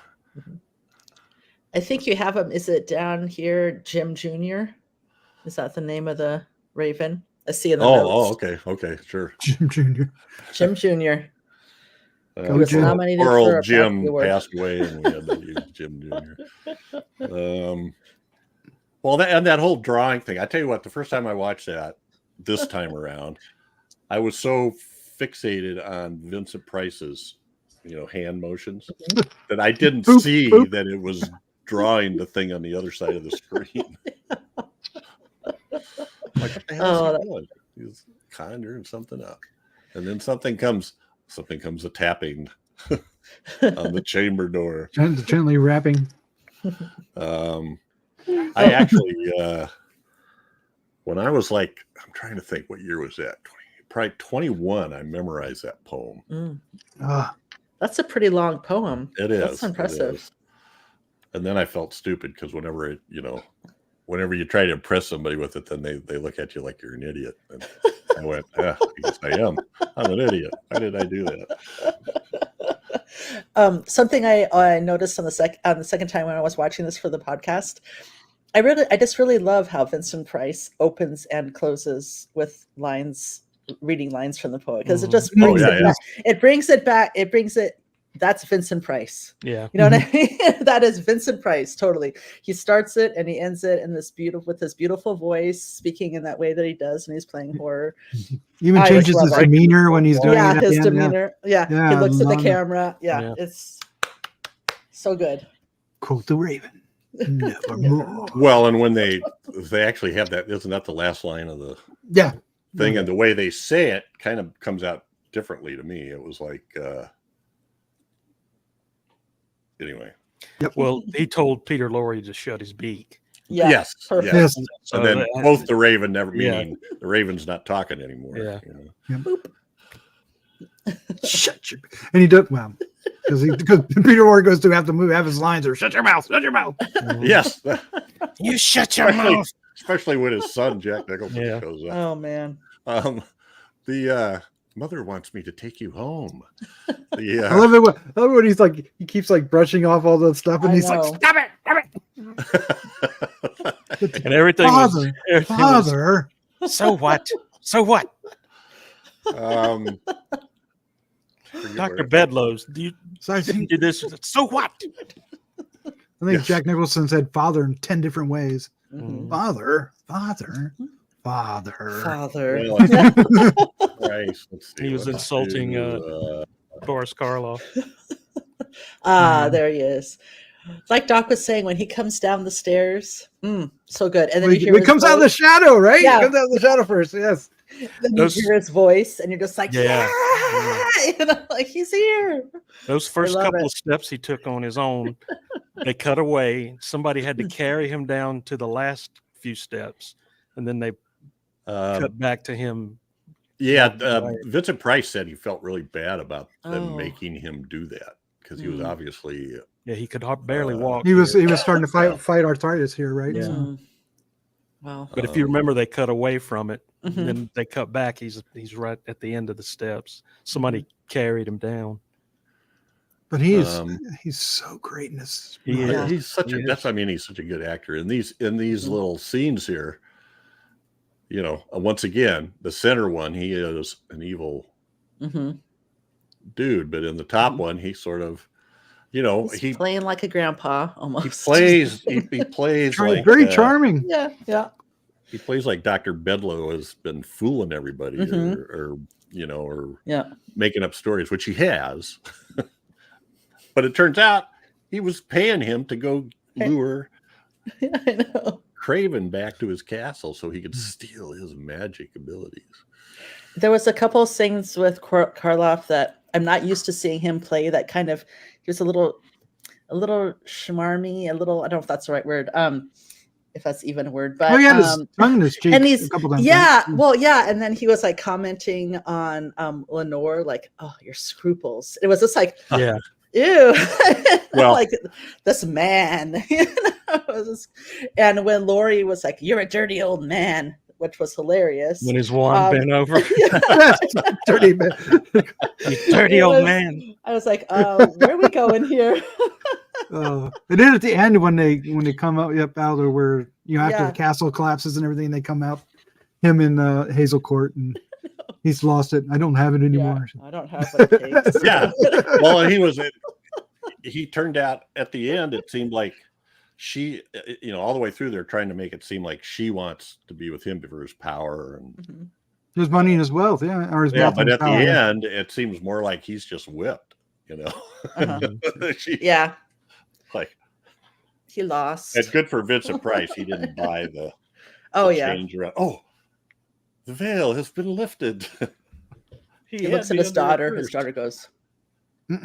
I think you have him. Is it down here, Jim Jr.? Is that the name of the Raven? I see in the notes. Okay, sure. Jim Jr. Jim Jr. Go was Jim. nominated Poor for old a Jim Academy Award. passed away, and we had to use Jim Jr. Well, that whole drawing thing. I tell you what, the first time I watched that this time around, I was so fixated on Vincent Price's, hand motions that I didn't Boop, see boop. that it was drawing the thing on the other side of the screen. Like, what the hell is he doing? He's conjuring something up, and then something comes a tapping on the chamber door. Gently rapping. But I actually, when I was like, I'm trying to think what year was that? Probably 21. I memorized that poem. That's a pretty long poem. It is. That's impressive. It is. And then I felt stupid because whenever you try to impress somebody with it, then they look at you like you're an idiot. And I went, I guess I am. I'm an idiot. Why did I do that? Something I noticed on the second time when I was watching this for the podcast, I just really love how Vincent Price opens and closes with reading lines from the poem, because it just brings back. It brings it back. It brings it. That's Vincent Price. Yeah. You know what I mean? That is Vincent Price. Totally. He starts it and he ends it in with his beautiful voice, speaking in that way that he does when he's playing horror. He even changes his demeanor when he's doing it. Yeah, his demeanor. Yeah. He looks at the camera. Yeah. It's so good. Quote the Raven. Nevermore. Well, and when they actually have that, isn't that the last line of the thing? And the way they say it kind of comes out differently to me. It was like, anyway. Yep. Well, he told Peter Lorre to shut his beak. Yeah. Yes. Perfect. Yes. And then both the Raven meaning the Raven's not talking anymore. Yeah. Boop. Shut your. And he does because Peter Lorre goes to have to have his lines or shut your mouth. Yes. You shut your mouth. Especially when his son Jack Nicholson shows up. Oh man. The mother wants me to take you home. I love it when he's like, he keeps like brushing off all that stuff, and he's like, stop it. And everything Father. So what? Dr. Bedlows, do this? So what? I think Jack Nicholson said father in 10 different ways. Mm-hmm. Father. Well, Christ, let's see, He was insulting Boris Karloff. There he is. Like Doc was saying, when he comes down the stairs, so good. And then he comes out of the shadow, right? Yeah. He comes out of the shadow first, yes. Then you hear his voice, and you're just like, Yeah. You know, like he's here. Those first couple of steps he took on his own, they cut away. Somebody had to carry him down to the last few steps, and then they cut back to him. Yeah, Vincent Price said he felt really bad about them making him do that because he was obviously he could barely walk. He was starting to fight arthritis here, right? Yeah. So. Wow. But if you remember, they cut away from it, and then they cut back. He's right at the end of the steps. Somebody carried him down. But he's so great in this. He's such a good actor in these little scenes here. You know, once again, the center one, he is an evil dude, but in the top one, he sort of, he's playing like a grandpa almost. He plays like very charming. Yeah. He plays like Dr. Bedlow has been fooling everybody or making up stories, which he has. But it turns out he was paying him to go lure I know. Craven back to his castle so he could steal his magic abilities. There was a couple of things with Karloff that I'm not used to seeing him play. That kind of, he was a little schmarmy, I don't know if that's the right word. If that's even a word, but he had his tongue in his cheek and a couple times. And then he was like commenting on Lenore, like, "Oh, your scruples." It was just like, ew, well, like this man, and when Laurie was like, "You're a dirty old man," which was hilarious. When his wand bent over, dirty man, you dirty old man. I was like, where are we going here? And then at the end when they come out out there where after the castle collapses and everything, they come out, him in Hazel Court, and he's lost it. I don't have it anymore. I don't have what it takes. Well, and he turned out at the end, it seemed like she, all the way through, they're trying to make it seem like she wants to be with him for his power and his money and his wealth, or his wealth. But at the end, it seems more like he's just whipped, Like he lost. It's good for Vincent Price. He didn't buy the change around. Oh, the veil has been lifted. He looks at his daughter. His daughter goes, Nope.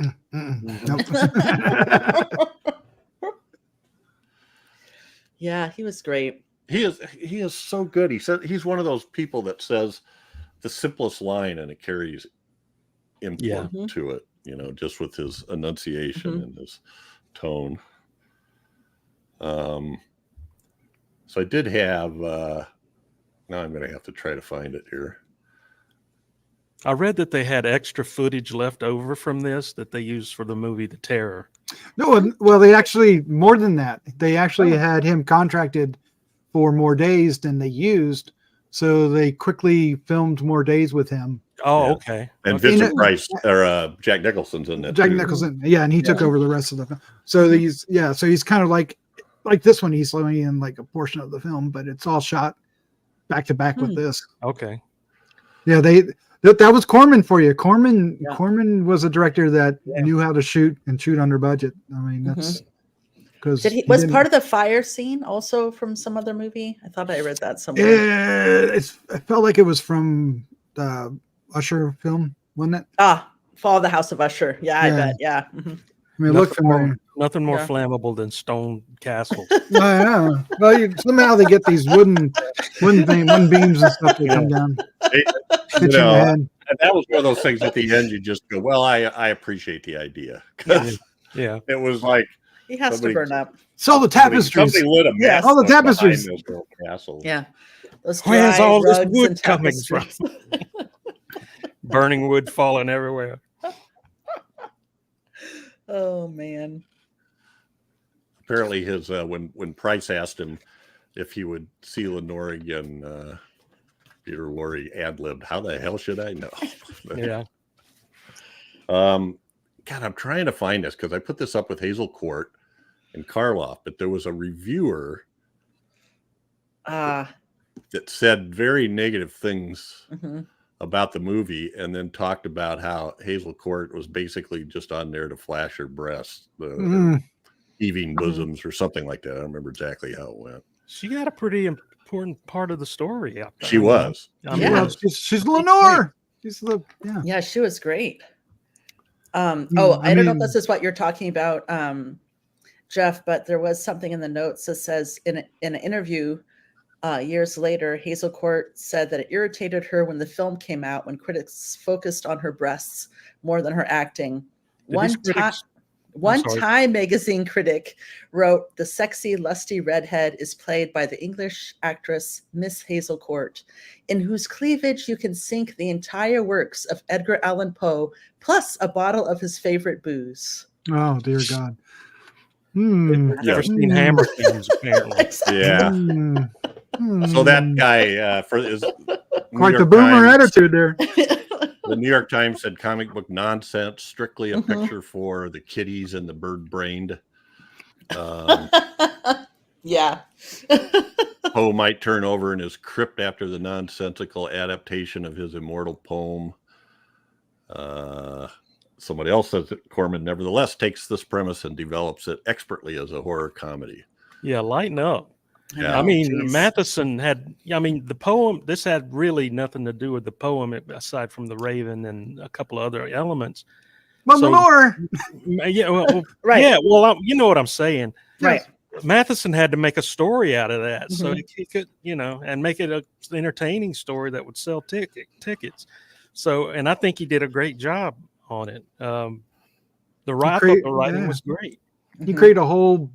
Yeah, he was great. He is so good. He said he's one of those people that says the simplest line and it carries import to it, you know, just with his enunciation and his tone. So I did have now I'm going to have to try to find it here. I read that they had extra footage left over from this that they used for the movie The Terror. No, well, they actually, more than that, they actually had him contracted for more days than they used. So they quickly filmed more days with him. Oh, okay. And Vincent Price or Jack Nicholson's in that. Jack too. Nicholson, yeah, and he took over the rest of the film. So so he's kind of like this one. He's only in like a portion of the film, but it's all shot back to back with this. Okay. Yeah, that was Corman for you. Corman was a director that knew how to shoot under budget. I mean, that's because was part of the fire scene also from some other movie. I thought I read that somewhere. Yeah, it felt like it was from the Usher film, wasn't it? Fall of the House of Usher. Yeah, I bet. Yeah. I mean, look familiar. Nothing more flammable than stone castle. Yeah. Well, somehow they get these wooden beams and stuff that come down. You know, and that was one of those things at the end. You just go, well, I appreciate the idea. Yeah. It was like he has to burn up. So the tapestries. Somebody lit a match all the tapestries. behind this castle. Yeah. Where's all this wood coming from? Burning wood falling everywhere. Oh man. Apparently his when Price asked him if he would see Lenore again, Peter Lorre ad-libbed, how the hell should I know? Yeah. God, I'm trying to find this because I put this up with Hazel Court and Karloff, but there was a reviewer that said very negative things about the movie and then talked about how Hazel Court was basically just on there to flash her breasts, heaving bosoms or something like that. I don't remember exactly how it went. She got a pretty important part of the story. She was. She's Lenore. She's she was great. I don't know if this is what you're talking about, Jeff, but there was something in the notes that says in an interview years later, Hazel Court said that it irritated her when the film came out when critics focused on her breasts more than her acting. One Time magazine critic wrote, "The sexy, lusty redhead is played by the English actress Miss Hazel Court, in whose cleavage you can sink the entire works of Edgar Allan Poe, plus a bottle of his favorite booze." Oh, dear God. I've never seen Hammer films, apparently. Yeah. So that guy is quite the boomer attitude there. The New York Times said comic book nonsense, strictly a picture for the kiddies and the bird-brained. Yeah. Poe might turn over in his crypt after the nonsensical adaptation of his immortal poem. Somebody else says that Corman nevertheless takes this premise and develops it expertly as a horror comedy. Yeah, lighten up. Yeah. I mean, Matheson had, the poem, this had really nothing to do with the poem aside from the Raven and a couple of other elements. Well, Lenore. Yeah, well, right. Yeah, well, you know what I'm saying. Right. Matheson had to make a story out of that so he could, and make it an entertaining story that would sell tickets. So, and I think he did a great job on it. The writing was great. He created a whole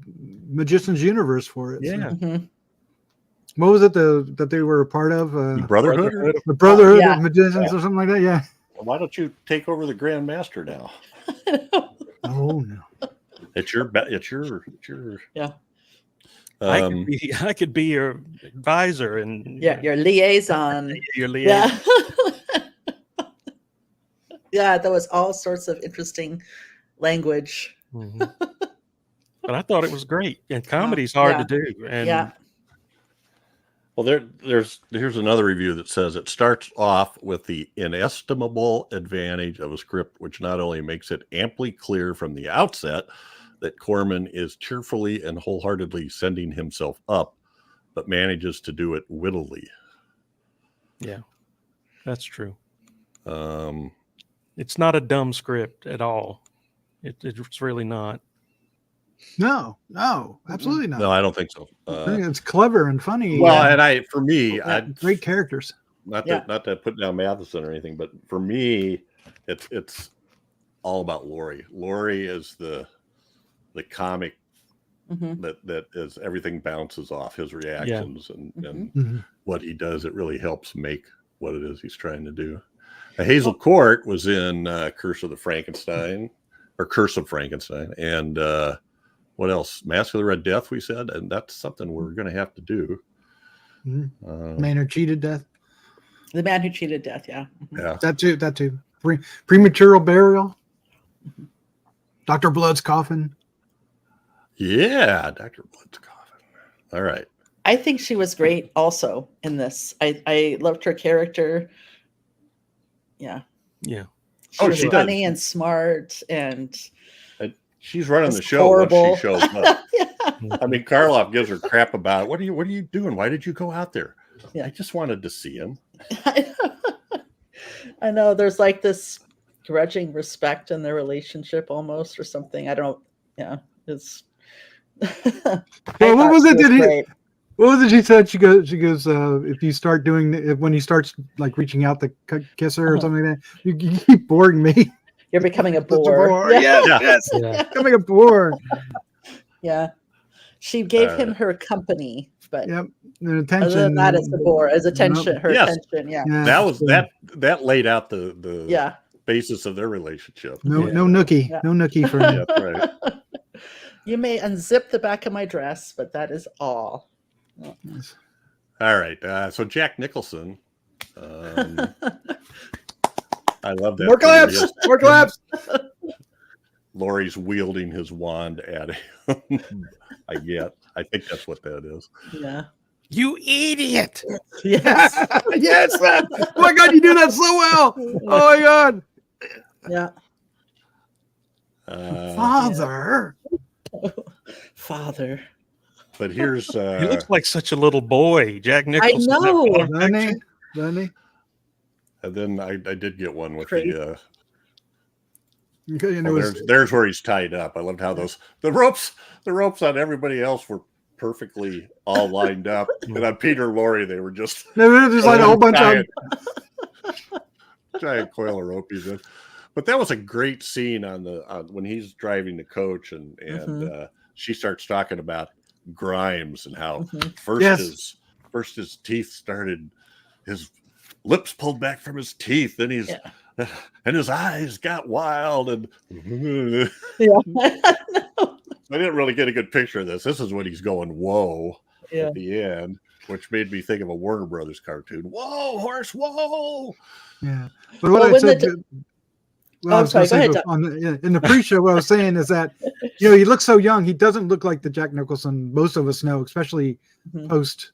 Magician's universe for it. Yeah. So. What was it that they were a part of? Brotherhood? The Brotherhood of Magicians or something like that? Yeah. Well, why don't you take over the Grand Master now? Oh, no. It's your yeah. I could be your advisor and your liaison. Your liaison. Yeah. Yeah, there was all sorts of interesting language. But I thought it was great, and comedy's hard to do. And well, here's another review that says it starts off with the inestimable advantage of a script, which not only makes it amply clear from the outset that Corman is cheerfully and wholeheartedly sending himself up, but manages to do it wittily. Yeah, that's true. It's not a dumb script at all. It's really not. No, absolutely not. No, I don't think so. I think it's clever and funny. Well, and for me, great characters. Not to put down Matheson or anything, but for me, it's all about Laurie. Laurie is the comic that is everything bounces off his reactions and what he does. It really helps make what it is he's trying to do. Hazel Court was in Curse of Frankenstein, and what else? Mask of the Red Death, we said, and that's something we're going to have to do. Man Who Cheated Death. The Man Who Cheated Death, yeah. Yeah. That too. Premature Burial. Dr. Blood's Coffin. Yeah, Dr. Blood's Coffin. All right. I think she was great also in this. I loved her character. Yeah. Yeah. She was funny and smart, and she's running the show horrible. Once she shows up. I mean, Karloff gives her crap about it. What are you doing? Why did you go out there? I just wanted to see him. I know there's like this grudging respect in their relationship almost, or something. I don't. Yeah, it's. Well, what was it? What was it she said? She goes. If you start when he starts like reaching out to kiss her or something like that, you keep boring me. You're becoming a bore. Yes. Becoming a bore. Yeah. She gave him her company, but and attention. Other than that, it's the bore. As attention, her attention. Yeah. That was that laid out the basis of their relationship. No nookie. No nookie for me. Yeah, right. You may unzip the back of my dress, but that is all. Yes. All right. So Jack Nicholson. I love that. More claps. More claps. Laurie's wielding his wand at him. I think that's what that is. Yeah. You idiot. Yes. Yes. Man. Oh my God, you do that so well. Oh my God. Yeah. Father. Father. But here's he looks like such a little boy, Jack Nicholson. I know. Doesn't he? And then I did get one with Crazy. there's where he's tied up. I loved how the ropes on everybody else were perfectly all lined up, and on Peter Lorre they were just like a whole bunch of giant coil of rope he's in. But that was a great scene on when he's driving the coach and she starts talking about Grimes and how first his teeth started, his lips pulled back from his teeth, then and his eyes got wild and I didn't really get a good picture of this. This is when he's going whoa at the end, which made me think of a Warner Brothers cartoon. Whoa, horse, whoa. Yeah. But what I said in the pre-show, what I was saying is that he looks so young. He doesn't look like the Jack Nicholson most of us know, especially post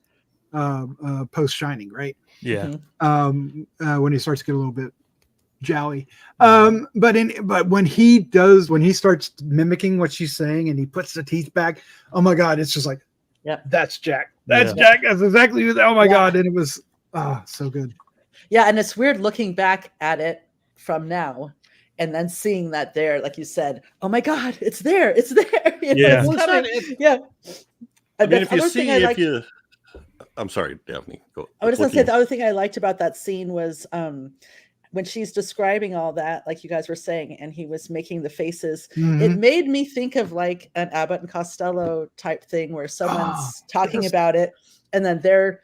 Shining, right? Yeah. When he starts to get a little bit jolly. But when he starts mimicking what she's saying and he puts the teeth back, oh my God, it's just like, that's Jack. That's Jack. That's exactly oh my God. And it was so good. Yeah, and it's weird looking back at it from now and then seeing that there, like you said, oh my God, it's there. It's there. Yeah. I mean, I'm sorry, Daphne. Go. I was going to say the other thing I liked about that scene was when she's describing all that, like you guys were saying, and he was making the faces. It made me think of like an Abbott and Costello type thing where someone's talking about it, and then they're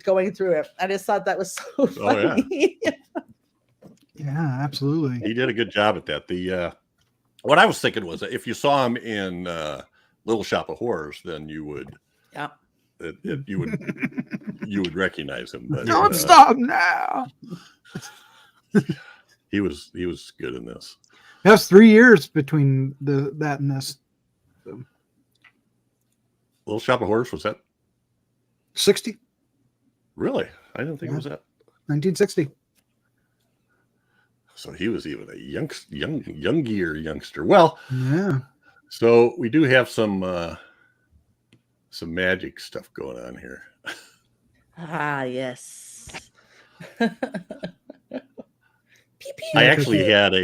going through it. I just thought that was so funny. Yeah, absolutely. He did a good job at that. What I was thinking was that if you saw him in Little Shop of Horrors, then you would. Yeah. You would recognize him. But, don't stop now. He was good in this. That's 3 years between that and this. So. Little Shop of Horrors, was that 60? Really? I didn't think it was that. 1960. So he was even a youngster. Well, yeah. So we do have some magic stuff going on here. Yes. I actually had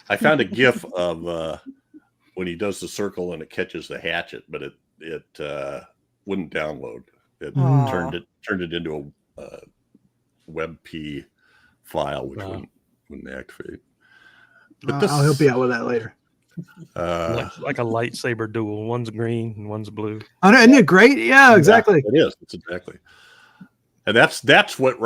I found a GIF of when he does the circle and it catches the hatchet, but it wouldn't download. It Aw. turned it into a WebP file, which wouldn't activate. But I'll help you out with that later. Like a lightsaber duel. One's green and one's blue. Isn't it great? Yeah, exactly. Yeah, it is. It's exactly. And that's what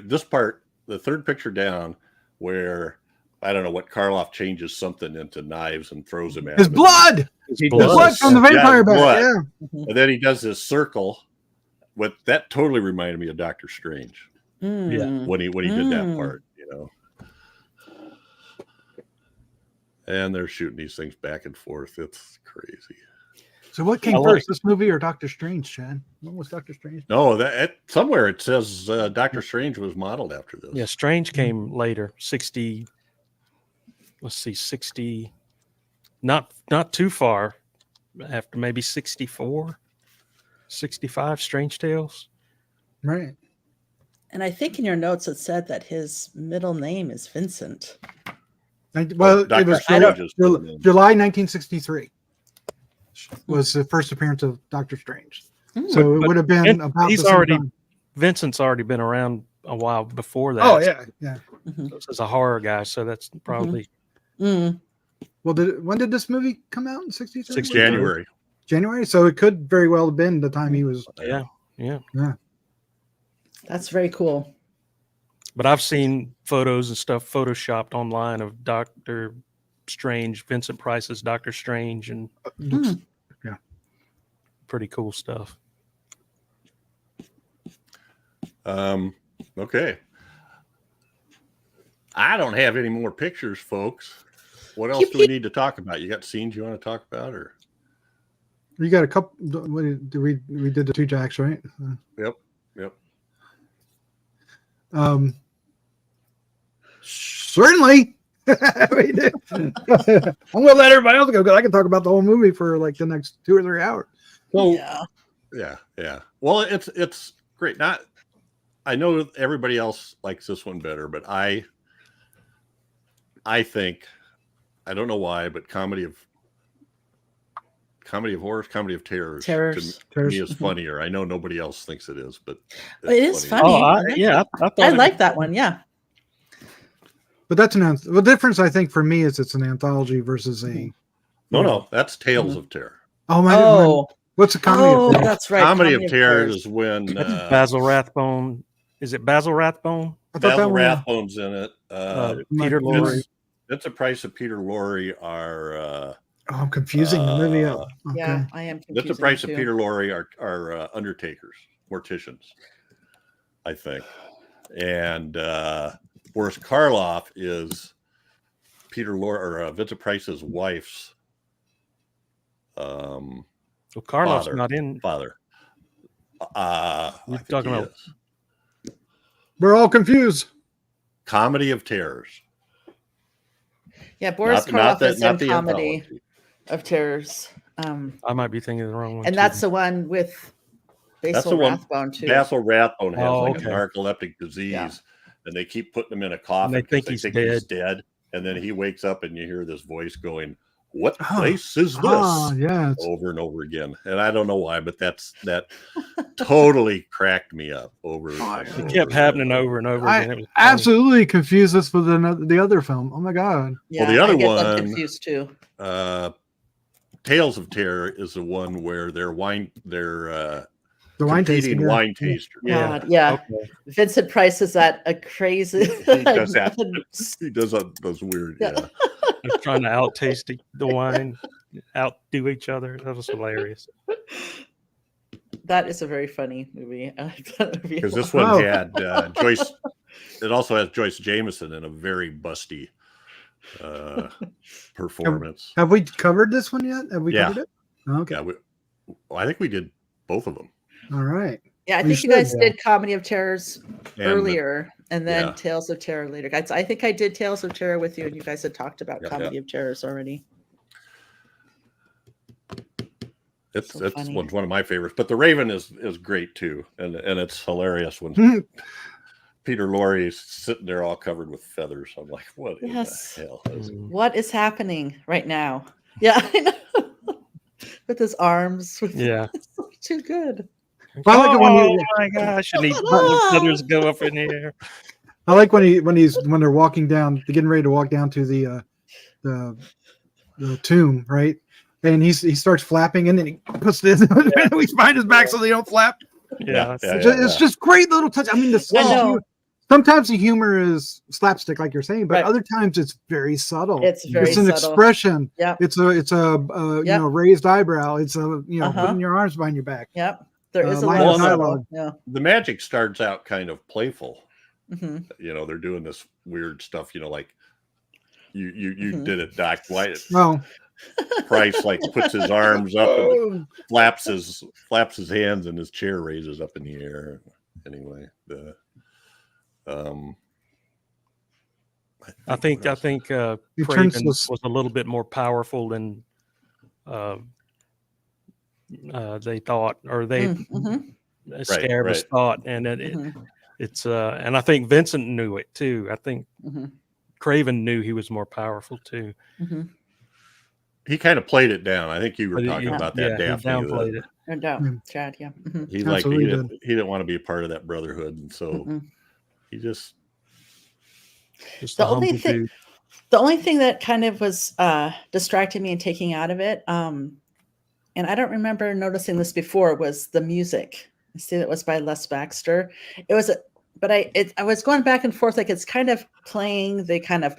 this part, the third picture down, where I don't know what Karloff changes something into knives and throws him at His him. blood. His Blood from the vampire bat. blood. Yeah. And then he does this circle. What that totally reminded me of Doctor Strange. Mm. When he did that part, And they're shooting these things back and forth. It's crazy. So what came first, this movie or Doctor Strange, Chad? What was Doctor Strange? No, somewhere it says Doctor Strange was modeled after this. Yeah, Strange came later, 60. Let's see, 60. Not too far after, maybe 64, 65. Strange Tales. Right. And I think in your notes it said that his middle name is Vincent. Well, it was July 1963 was the first appearance of Doctor Strange. So it would have been about Vincent's already been around a while before that. Oh, yeah. Yeah. Mm-hmm. As a horror guy, so that's probably. Mm-hmm. Well, when did this movie come out? In 63? January. January? So it could very well have been the time he was. Yeah. That's very cool. But I've seen photos and stuff photoshopped online of Doctor Strange, Vincent Price's Doctor Strange, and pretty cool stuff. Okay. I don't have any more pictures, folks. What else do we need to talk about? You got scenes you want to talk about, or you got a couple? We did the two jacks, right? Yep. Certainly. I'm gonna let everybody else go because I can talk about the whole movie for like the next 2 or 3 hours. So yeah. Well, it's great. I know everybody else likes this one better, but I think, I don't know why, but comedy of horrors, comedy of terrors to me is funnier. I know nobody else thinks it is, but it is funny. I like that one. Yeah. But that's the difference, I think, for me is it's an anthology versus a. No, that's Tales of Terror. Oh my! What's a comedy of terror? That's right. Comedy of terror is when Basil Rathbone. Is it Basil Rathbone? Basil Rathbone's in it. Peter Lorre. Vincent Price and Peter Lorre are. I'm confusing the movie up. Okay. Yeah, I am confusing. Vincent Price and Peter Lorre are undertakers, morticians, I think, and. Whereas Karloff is Peter Lorre or Vincent Price's wife's Karloff's not in father. You're talking about. We're all confused. Comedy of Terrors. Yeah, Boris Karloff is in Comedy of Terrors. I might be thinking of the wrong one. And that's the one with Basil Rathbone too. Basil Rathbone has a narcoleptic disease. Yeah. And they keep putting him in a coffin. They think he's dead. And then he wakes up and you hear this voice going, "What place is this?" Yeah, over and over again. And I don't know why, but that totally cracked me up over. It kept happening over and over again. It was absolutely confused us with the other film. Oh my god. Yeah, well, the other one, I'm confused too. Tales of Terror is the one where they're the wine tasting. Wine taster. Yeah. Okay. Vincent Price is at a crazy. He does that. He does those weird. Yeah. They're trying to out taste the wine, outdo each other. That was hilarious. That is a very funny movie. Because this one had Joyce. It also has Joyce Jameson in a very busty performance. Have we covered this one yet? Have we covered it? Okay. Yeah, I think we did both of them. All right. Yeah, I think you guys did Comedy of Terrors earlier, and then Tales of Terror later. Guys, I think I did Tales of Terror with you, and you guys had talked about Comedy of Terrors already. It's one of my favorites, but The Raven is great too, and it's hilarious when Peter Lorre is sitting there all covered with feathers. I'm like, what in the hell? What is happening right now? Yeah, I know. with his arms. Yeah. It's too good. I like it when oh you, my gosh! And the feathers go up in the air. I like when they're walking down, they're getting ready to walk down to the tomb, right? And he starts flapping, and then he puts this behind his back so they don't flap. Yeah. It's just great little touch. I mean, sometimes the humor is slapstick, like you're saying, but other times it's very subtle. It's an subtle expression. Yep. It's a raised eyebrow. It's putting your arms behind your back. Yep. There is a line lot of of dialogue. Yeah. The magic starts out kind of playful. Mm-hmm. They're doing this weird stuff. Like you did it, Doc. Why? Oh. Price like puts his arms up and flaps his hands, and his chair raises up in the air. Anyway, I think Craven was a little bit more powerful than they thought, or they Scarabus thought, and it's and I think Vincent knew it too. I think Craven knew he was more powerful too. Mm-hmm. He kind of played it down. I think you were talking about that, Daphne. He downplayed it. No doubt, Chad. Yeah. Mm-hmm. He didn't want to be a part of that brotherhood, and so he just the only thing that kind of was distracting me and taking out of it, and I don't remember noticing this before, was the music. I see that was by Les Baxter. It was but I was going back and forth, like it's kind of playing the kind of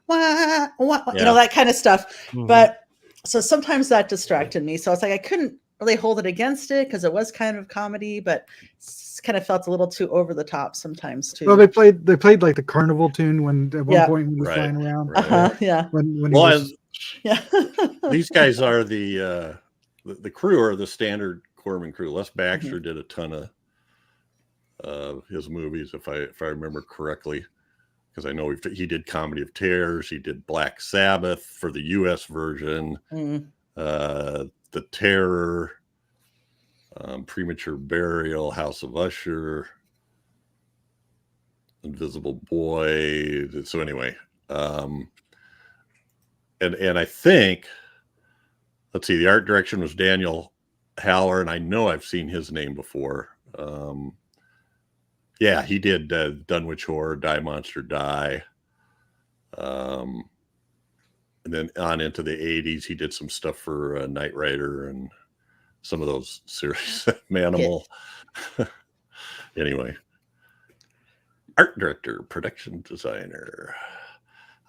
that kind of stuff. Mm-hmm. But so sometimes that distracted me. So it's like I couldn't really hold it against it because it was kind of comedy, but kind of felt a little too over the top sometimes too. Well, they played like the carnival tune when at one point he was flying around. Yeah. These guys are the crew are the standard Corman crew. Les Baxter did a ton of his movies, if I remember correctly, because I know he did Comedy of Terrors. He did Black Sabbath for the U.S. version, The Terror, Premature Burial, House of Usher, Invisible Boy. So anyway, and I think, let's see, the art direction was Daniel Haller, and I know I've seen his name before. He did Dunwich Horror, Die Monster Die. And then on into the 80s, he did some stuff for Knight Rider and some of those series, Manimal. Yeah. Anyway, art director, production designer.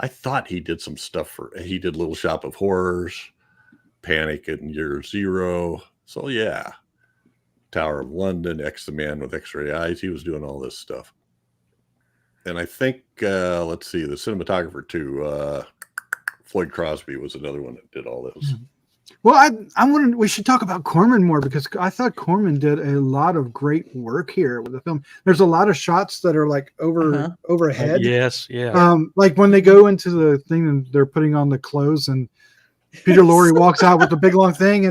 I thought he did some stuff he did Little Shop of Horrors, Panic in Year Zero. So yeah, Tower of London, X the Man with X-Ray Eyes. He was doing all this stuff. And I think, let's see, the cinematographer too, Floyd Crosby was another one that did all this. Well, we should talk about Corman more, because I thought Corman did a lot of great work here with the film. There's a lot of shots that are like overhead. Yes, yeah. Like when they go into the thing and they're putting on the clothes, and Peter Lorre walks out with the big long thing,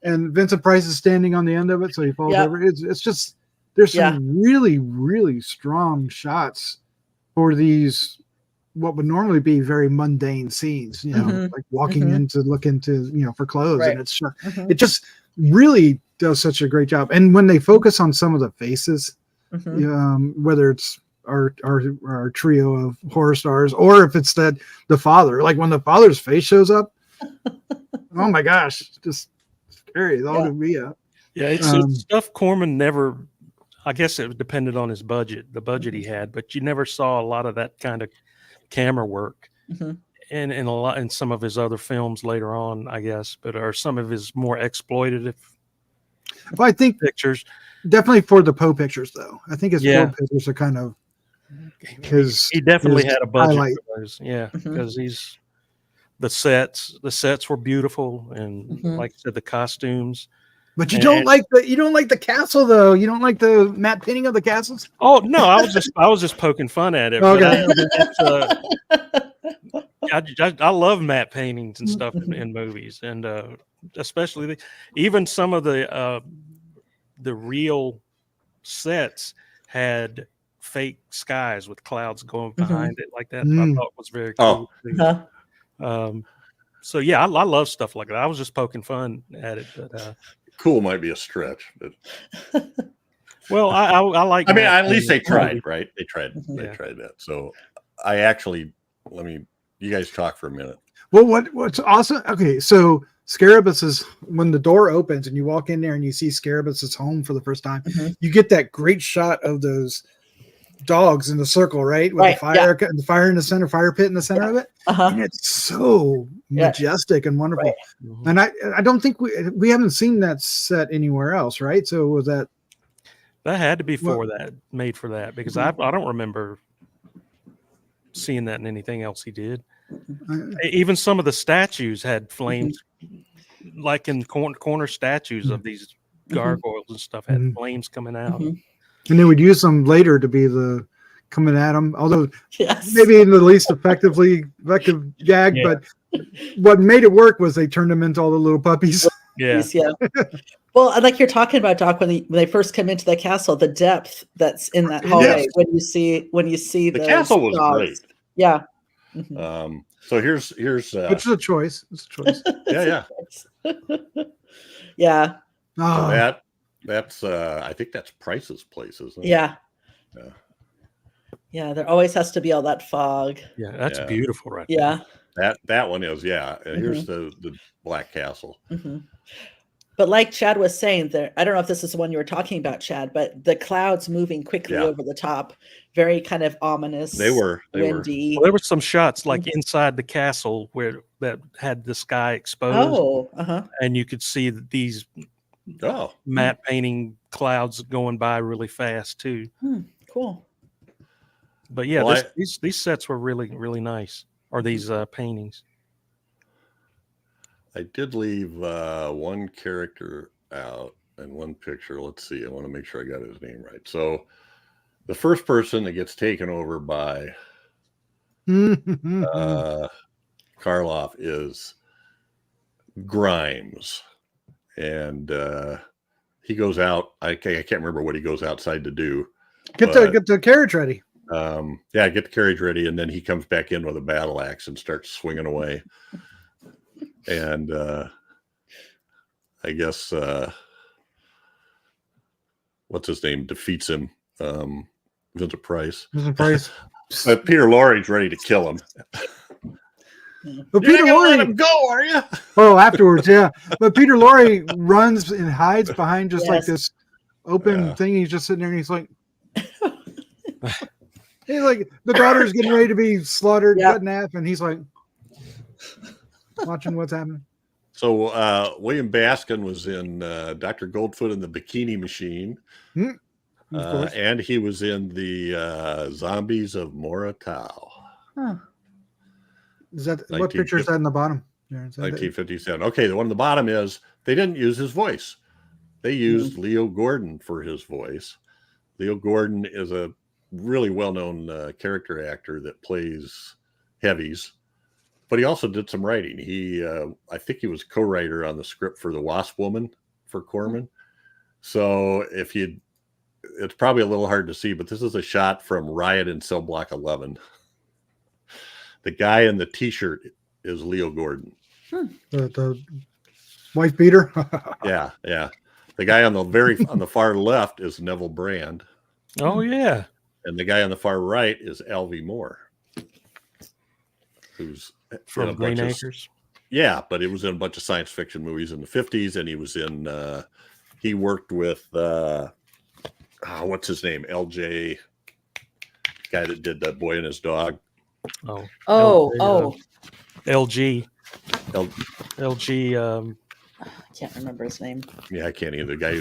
and Vincent Price is standing on the end of it, so he falls over. It's just, there's some really, really strong shots for these, what would normally be very mundane scenes, like walking in to look into, for clothes. And it's it just really does such a great job. And when they focus on some of the faces, whether it's our trio of horror stars, or if it's the father, like when the father's face shows up, oh my gosh, just scary. It's all gonna be it's stuff Corman never, I guess it depended on his budget, the budget he had, but you never saw a lot of that kind of camera work and in some of his other films later on, I guess, but are some of his more exploitative I think pictures. Definitely for the Poe pictures, though. I think his Poe pictures are kind of he definitely had a budget for those. Because the sets were beautiful, and like I said, the costumes. But you don't like the castle, though. You don't like the matte painting of the castles. Oh no, I was just poking fun at it. Okay. I love matte paintings and stuff in movies, and especially even some of the real sets had fake skies with clouds going behind it like that. I thought was very cool. So yeah, I love stuff like that. I was just poking fun at it, but Cool might be a stretch, but well, I like. I mean, Matt at least they Damon. tried, right? They tried. They Yeah. tried that. So I actually, you guys talk for a minute. Well, what's awesome? Okay, so Scarabus is when the door opens and you walk in there and you see Scarabus's home for the first time. You get that great shot of those dogs in the circle, right? With the fire, and the fire in the center, fire pit in the center of it. And it's so majestic and wonderful. And I don't think we haven't seen that set anywhere else, right? So was that had to be made for that, because I don't remember seeing that in anything else he did. Even some of the statues had flames, like in corner statues of these gargoyles and stuff had flames coming out. And they would use them later to be the coming at them, although maybe in the least effective gag. Yeah. But what made it work was they turned them into all the little puppies. Yeah. Well, like you're talking about, Doc, when they first come into the castle, the depth that's in that hallway when you see The castle was great. Yeah. So here's Which is a choice. It's a choice. yeah. Yeah. So that's I think that's Price's place, isn't it? Yeah. Yeah, there always has to be all that fog. Yeah, that's beautiful, right? Yeah. That one is, And here's the Black Castle. But like Chad was saying, there, I don't know if this is the one you were talking about, Chad, but the clouds moving quickly over the top, very kind of ominous. They were windy. Well, there were some shots like inside the castle that had the sky exposed. And you could see these matte painting clouds going by really fast too. Cool. But yeah, these sets were really, really nice. Or these paintings. I did leave one character out and one picture. Let's see. I want to make sure I got his name right. So the first person that gets taken over by Karloff is Grimes. And he goes out. I can't remember what he goes outside to do. Get the carriage ready. Get the carriage ready, and then he comes back in with a battle axe and starts swinging away. And I guess what's his name defeats him. Vincent Price. But Peter Lorre's ready to kill him. But Peter Lorre, let him go, are you? Oh, afterwards, yeah. But Peter Lorre runs and hides behind just like this open thing. He's just sitting there, and he's like, the daughter's getting ready to be slaughtered, cut in half, and he's like watching what's happening. So William Baskin was in Dr. Goldfoot and the Bikini Machine, and he was in the Zombies of Moratau. Is that what picture is that in the bottom? 1957. Okay, the one on the bottom is they didn't use his voice. They used Leo Gordon for his voice. Leo Gordon is a really well-known character actor that plays heavies, but he also did some writing. He, I think he was co-writer on the script for The Wasp Woman for Corman. So it's probably a little hard to see, but this is a shot from Riot in Cell Block 11. The guy in the T-shirt is Leo Gordon. The wife beater. Yeah. The guy on the far left is Neville Brand. Oh yeah. And the guy on the far right is Alvy Moore, who's from Green Acres. Yeah, but it was in a bunch of science fiction movies in the 50s, and he was in. He worked with what's his name? LJ, guy that did The Boy and His Dog. LG. I can't remember his name. Yeah, I can't either. The guy,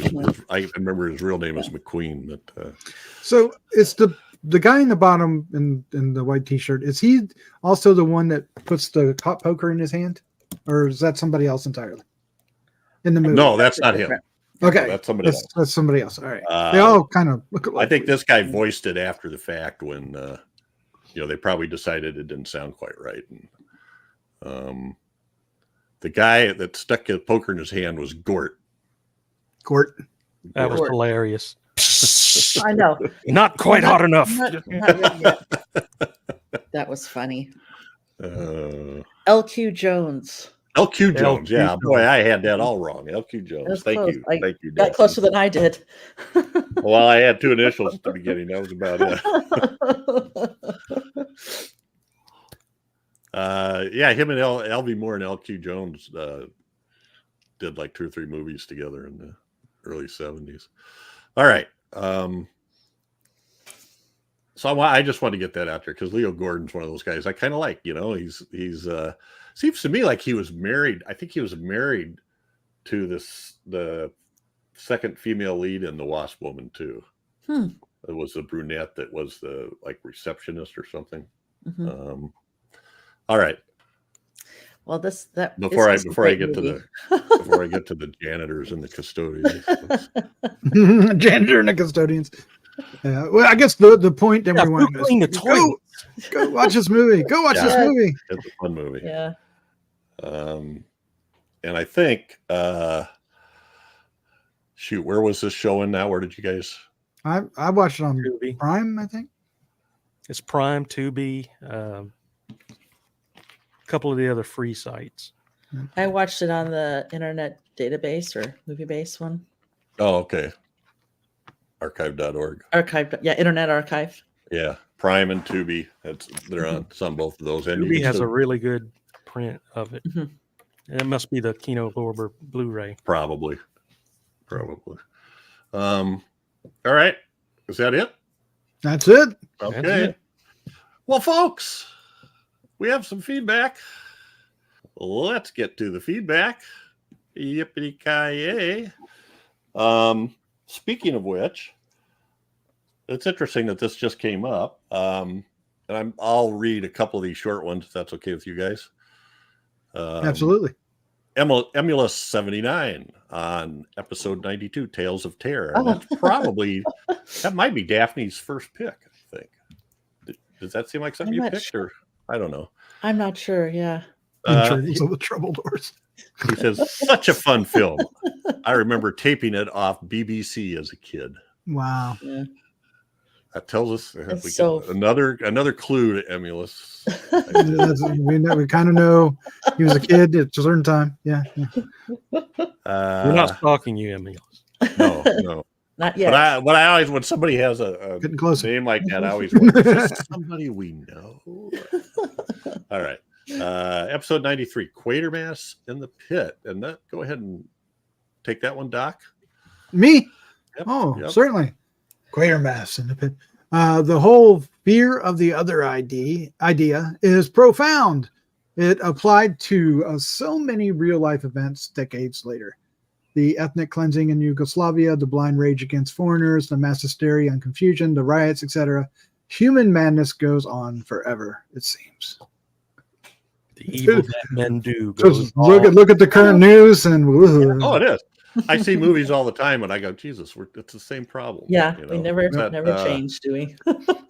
I remember his real name is McQueen. But so it's the guy in the bottom in the white T-shirt. Is he also the one that puts the hot poker in his hand, or is that somebody else entirely in the movie? No, that's not him. Okay, no, that's somebody else. That's somebody else. All right, they all kind of look alike. I think this guy voiced it after the fact when they probably decided it didn't sound quite right. And, the guy that stuck a poker in his hand was Gort. That was hilarious. I know. Not quite hot enough. Not ready yet. That was funny. LQ Jones. LQ Jones. LQ Yeah, Jones. boy, I had that all wrong. LQ Jones. That's Thank close. you. I Thank you, got Daphne. closer than I did. Well, I had 2 initials at the beginning. That was about it. Yeah, him and L.V. Moore and LQ Jones did like 2 or 3 movies together in the early 70s. All right. So I just want to get that out there because Leo Gordon's one of those guys I kind of like. He's seems to me like he was married. I think he was married to the second female lead in The Wasp Woman too. It was the brunette that was the like receptionist or something. Mm-hmm. All right. Well, before I get to the janitors and the custodians. Janitor and the custodians. Yeah. Well, I guess the point that we want clean the toilet. Go watch this movie. Go watch this movie. It's a fun movie. Yeah. And I think shoot, where was this showing now? Where did you guys? I watched it on Tubi. Prime, I think. It's Prime, Tubi, a couple of the other free sites. I watched it on the Internet Database or Movie Base one. Oh, okay. Archive.org. Archive, yeah, Internet Archive. Yeah, Prime and Tubi. They're on some both of those. And Tubi has a really good print of it. Mm-hmm. It must be the Kino Lorber Blu-ray. Probably. All right. Is that it? That's it. Okay. That's it. Well, folks, we have some feedback. Let's get to the feedback. Yippee-ki-yay. Speaking of which, it's interesting that this just came up. And I'll read a couple of these short ones, if that's okay with you guys. Absolutely. Emulus 79 on episode 92, Tales of Terror. And that might be Daphne's first pick, I think. Does that seem like something you picked? Or I don't know. I'm not sure. Yeah. Internals of the Trouble Doors. He says, such a fun film. I remember taping it off BBC as a kid. Wow. Yeah. That tells us another clue to Emulus. we kind of know he was a kid at a certain time. Yeah. We're not stalking you, Emilio. No. Not yet. But I always, when somebody has a name like that, I always wonder, is this somebody we know? All right. Episode 93, Quatermass in the Pit. And go ahead and take that one, Doc. Me? Yep. Certainly. Quatermass in the Pit. The whole fear of the other idea is profound. It applied to so many real-life events decades later. The ethnic cleansing in Yugoslavia, the blind rage against foreigners, the mass hysteria and confusion, the riots, etc. Human madness goes on forever, it seems. The evil that men do. Just look at the current news and Oh, it is. I see movies all the time and I go, Jesus, it's the same problem. Yeah, we never change, do we?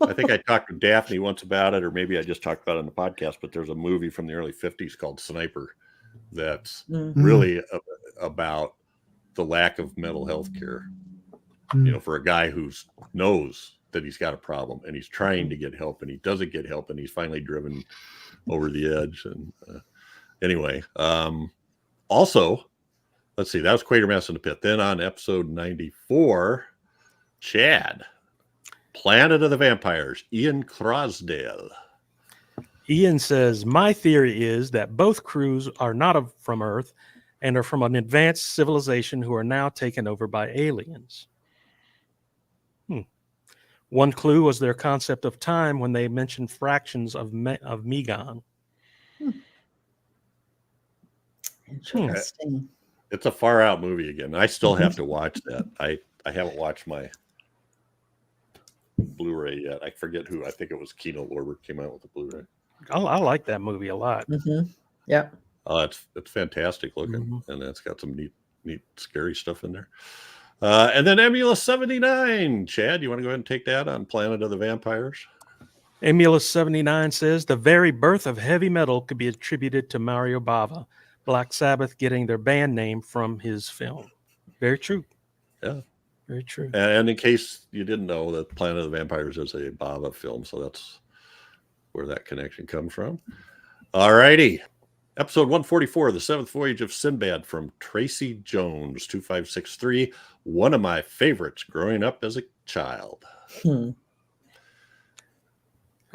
I think I talked to Daphne once about it, or maybe I just talked about it on the podcast, but there's a movie from the early 50s called Sniper that's really about the lack of mental health care, for a guy who knows that he's got a problem and he's trying to get help and he doesn't get help and he's finally driven over the edge. And anyway, also, let's see, that was Quatermass in the Pit. Then on episode 94, Chad, Planet of the Vampires, Ian Crosdale. Ian says, my theory is that both crews are not from Earth and are from an advanced civilization who are now taken over by aliens. One clue was their concept of time when they mentioned fractions of Megon. Interesting. It's a far out movie again. I still have to watch that. I haven't watched my Blu-ray yet. I forget who. I think it was Kino Lorber came out with the Blu-ray. I like that movie a lot. Yeah. It's fantastic looking, and it's got some neat, scary stuff in there. And then Emulus 79. Chad, you want to go ahead and take that on Planet of the Vampires? Emulus 79 says the very birth of heavy metal could be attributed to Mario Bava, Black Sabbath getting their band name from his film. Very true. Yeah. Very true. And in case you didn't know, that Planet of the Vampires is a Bava film, so that's where that connection comes from. All righty. Episode 144, The Seventh Voyage of Sinbad from Tracy Jones, 2563. One of my favorites growing up as a child.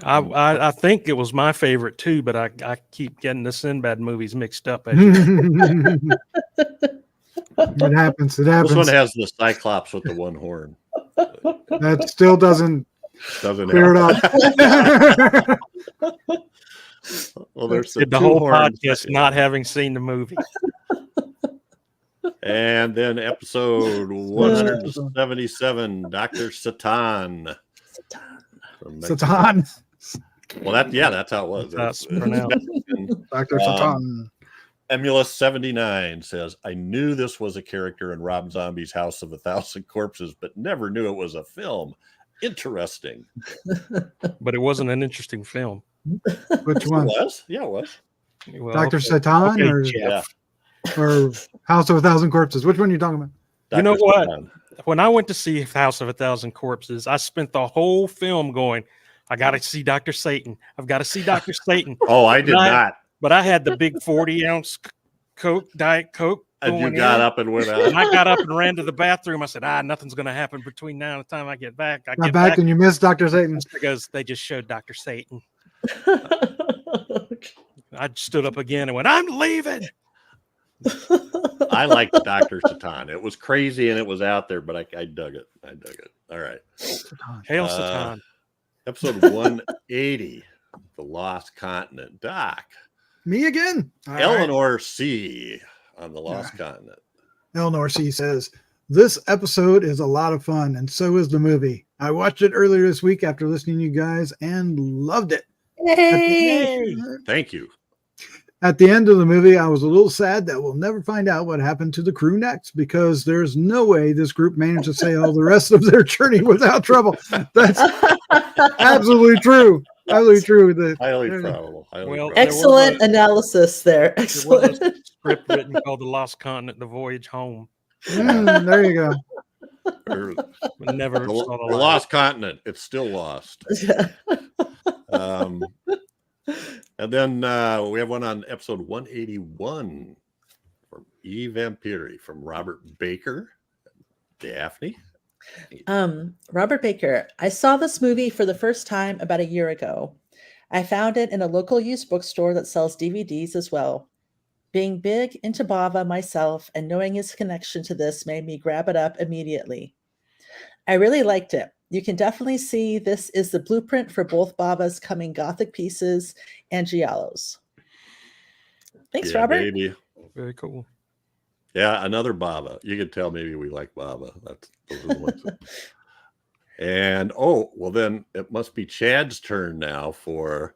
I think it was my favorite too, but I keep getting the Sinbad movies mixed up. As you It happens. It This happens. one has the Cyclops with the one horn. That still doesn't clear help. it up. Well, there's did the two whole horns. podcast not having seen the movie. And then episode 177, Dr. Satan. From Mexico. Satan. Well, that's how it was. That's pronounced. Dr. Satan. Emulus 79 says, I knew this was a character in Rob Zombie's House of a Thousand Corpses, but never knew it was a film. Interesting. But it wasn't an interesting film. Which one? It was? Yeah, it was. Well, Dr. okay. Satan Okay, or, Jeff. or House of a Thousand Corpses? Which one are you talking about? You know Dr. what? Satan. When I went to see House of a Thousand Corpses, I spent the whole film going, I got to see Dr. Satan. I've got to see Dr. Satan. Oh, I did not. But I had the big 40-ounce Coke, Diet Coke. And you going got in. up and went And out. I got up and ran to the bathroom. I said, nothing's going to happen between now and the time I get back. I Got get back and you missed Dr. Satan. because they just showed Dr. Satan. I stood up again and went, I'm leaving. I liked Dr. Satan. It was crazy and it was out there, but I dug it. All right. Hail Satan. Episode 180, The Lost Continent. Doc. Me again. All right. Eleanor C. on The Lost Continent. Eleanor C says, this episode is a lot of fun, and so is the movie. I watched it earlier this week after listening to you guys and loved it. Yay! Thank you. At the end of the movie, I was a little sad that we'll never find out what happened to the crew next, because there's no way this group managed to sail the rest of their journey without trouble. That's absolutely true. Absolutely true. Highly probable. Well, Excellent analysis there. There Excellent. was a script written called The Lost Continent, The Voyage Home. There you go. But never The saw the light. Lost Continent. It's still lost. And then we have one on episode 181 from E. Vampiri from Robert Baker. Daphne. Robert Baker. I saw this movie for the first time about a year ago. I found it in a local used bookstore that sells DVDs as well. Being big into Bava myself and knowing his connection to this made me grab it up immediately. I really liked it. You can definitely see this is the blueprint for both Bava's coming Gothic pieces and giallos. Thanks, Yeah, Robert. baby. Very cool. Yeah, another Baba. You can tell maybe we like Baba. Those are the ones. And then it must be Chad's turn now for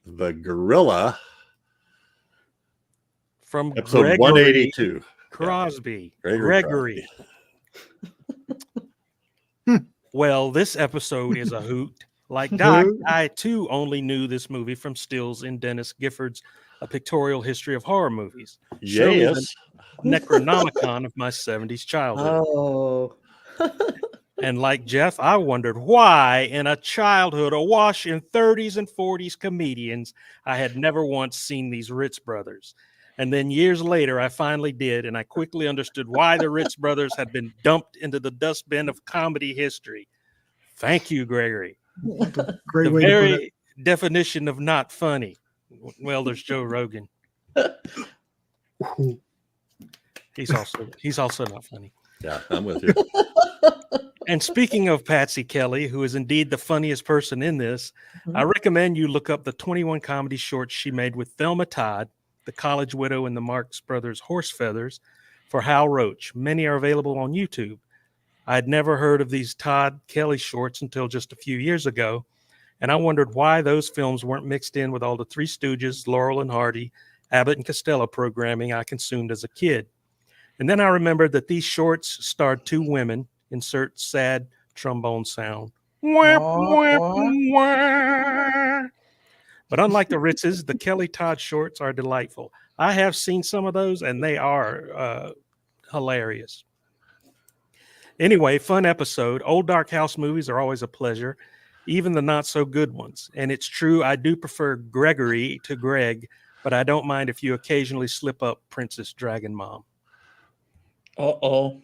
the gorilla. From Episode Gregory 182. Crosby. Yeah. Gregory. Well, this episode is a hoot. Like Doc, I too only knew this movie from stills in Dennis Gifford's A Pictorial History of Horror Movies. Yes. Necronomicon of my 70s childhood. Oh. And like Jeff, I wondered why, in a childhood awash in 30s and 40s comedians, I had never once seen these Ritz brothers. And then years later, I finally did, and I quickly understood why the Ritz brothers had been dumped into the dustbin of comedy history. Thank you, Gregory. Great The way to put it. very definition of not funny. Well, there's Joe Rogan. He's also not funny. Yeah, I'm with you. And speaking of Patsy Kelly, who is indeed the funniest person in this, I recommend you look up the 21 comedy shorts she made with Thelma Todd, the college widow in the Marx Brothers Horse Feathers, for Hal Roach. Many are available on YouTube. I had never heard of these Todd Kelly shorts until just a few years ago, and I wondered why those films weren't mixed in with all the Three Stooges, Laurel and Hardy, Abbott and Costello programming I consumed as a kid. And then I remembered that these shorts starred two women. Insert sad trombone sound. Wah, wah, wah. But unlike the Ritzes, the Kelly Todd shorts are delightful. I have seen some of those, and they are hilarious. Anyway, fun episode. Old Dark House movies are always a pleasure. even the not so good ones. And it's true, I do prefer Gregory to Greg, but I don't mind if you occasionally slip up Princess Dragon Mom. Uh-oh.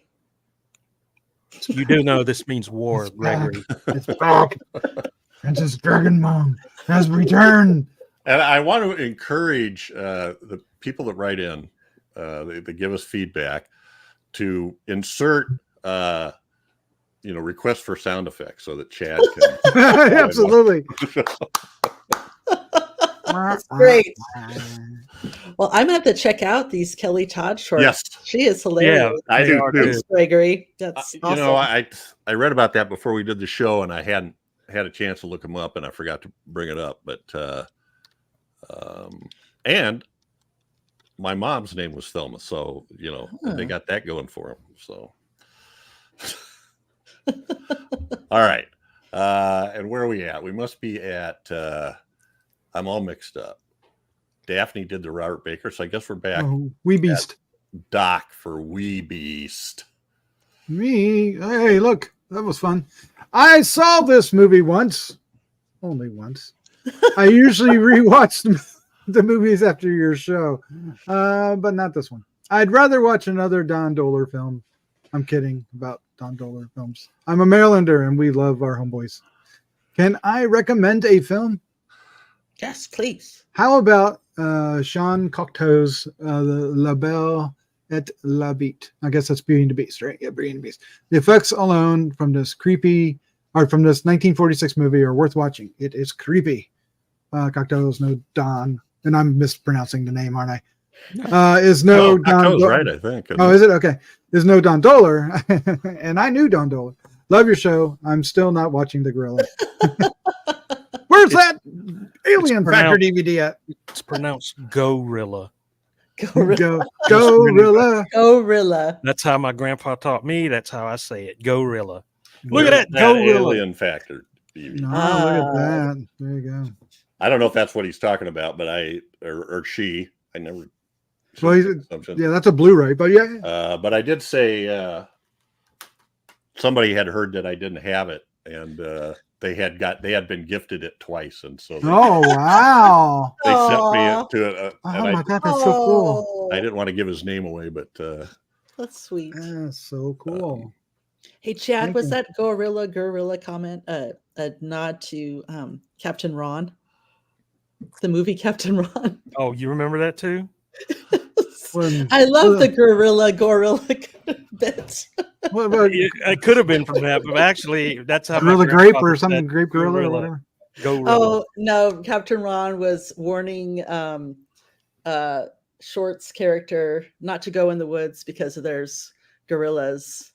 You do know this means war, It's back. Gregory. It's back. Princess Dragon Mom has returned. And I want to encourage the people that write in, they give us feedback, to insert, requests for sound effects so that Chad can. Absolutely. That's great. Well, I'm going to have to check out these Kelly Todd shorts. Yes. She is hilarious. I do too. Thanks, Gregory. That's awesome. I read about that before we did the show, and I hadn't had a chance to look them up, and I forgot to bring it up. But and my mom's name was Thelma, so they got that going for them. So, all right, and where are we at? We must be at. I'm all mixed up. Daphne did the Robert Baker, so I guess we're back. Oh, Wee Beast. Doc for Wee Beast. Me. Hey, look, that was fun. I saw this movie once, only once. I usually rewatch the movies after your show, but not this one. I'd rather watch another Don Dohler film. I'm kidding about Don Dohler films. I'm a Marylander, and we love our homeboys. Can I recommend a film? Yes, please. How about Sean Cocteau's La Belle et la Bête? I guess that's Beauty and the Beast, right? Yeah, Beauty and the Beast. The effects alone from this 1946 movie are worth watching. It is creepy. Cocteau is no Don, and I'm mispronouncing the name, aren't I? Is no Don Cocteau's right, I think. Oh, is it? Okay. There's no Don Dohler, and I knew Don Dohler. Love your show. I'm still not watching The Gorilla. Where's that Alien Factor DVD at? It's pronounced Gorilla. Gorilla. Gorilla. Gorilla. That's how my grandpa taught me. That's how I say it. Gorilla. Look Look at that. Gorilla. Alien Factor DVD. No, look at that. There you go. I don't know if that's what he's talking about, but or she. I never. Well, yeah, that's a Blu-ray, but yeah. But I did say somebody had heard that I didn't have it, and they had been gifted it twice, and so Oh wow! they sent me to it. Oh my god, that's so cool! I didn't want to give his name away, but that's sweet. That's so cool. Hey Chad, Thank was you. that gorilla comment a nod to Captain Ron? The movie Captain Ron. Oh, you remember that too? I love the gorilla bit. It could have been from that, but actually, that's how Gorilla Grape or something, Grape Gorilla or whatever. Gorilla. Oh no, Captain Ron was warning Short's character not to go in the woods because there's gorillas,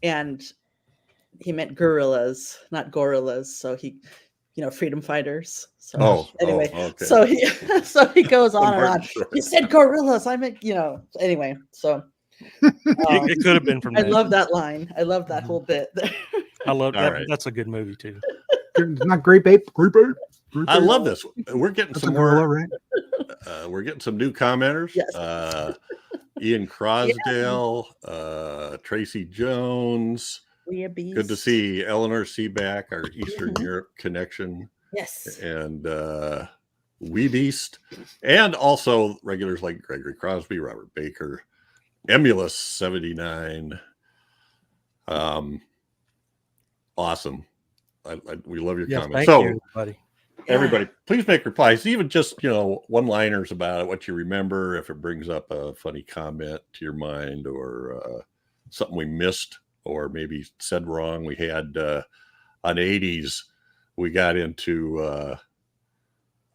and he meant gorillas, not gorillas. So he, freedom fighters. So anyway, okay. so he goes on and on. He said gorillas. I meant, anyway. So it could have been from I that. love that line. I love that whole bit there. I love that. Right. That's a good movie too. Not Grape Ape. Grape Ape. I love this. We're getting That's some a gorilla, more. right? We're getting some new commenters. Yes. Ian Crosdale, Tracy Jones. Good to see Eleanor Seaback, our Eastern Europe connection. Yes. And Wee Beast. And also regulars like Gregory Crosby, Robert Baker, Emulous 79. Awesome. We love your comments. Thank you, everybody. Everybody, please make replies, even just, one-liners about it, what you remember, if it brings up a funny comment to your mind or something we missed or maybe said wrong. We had on 80s, we got into a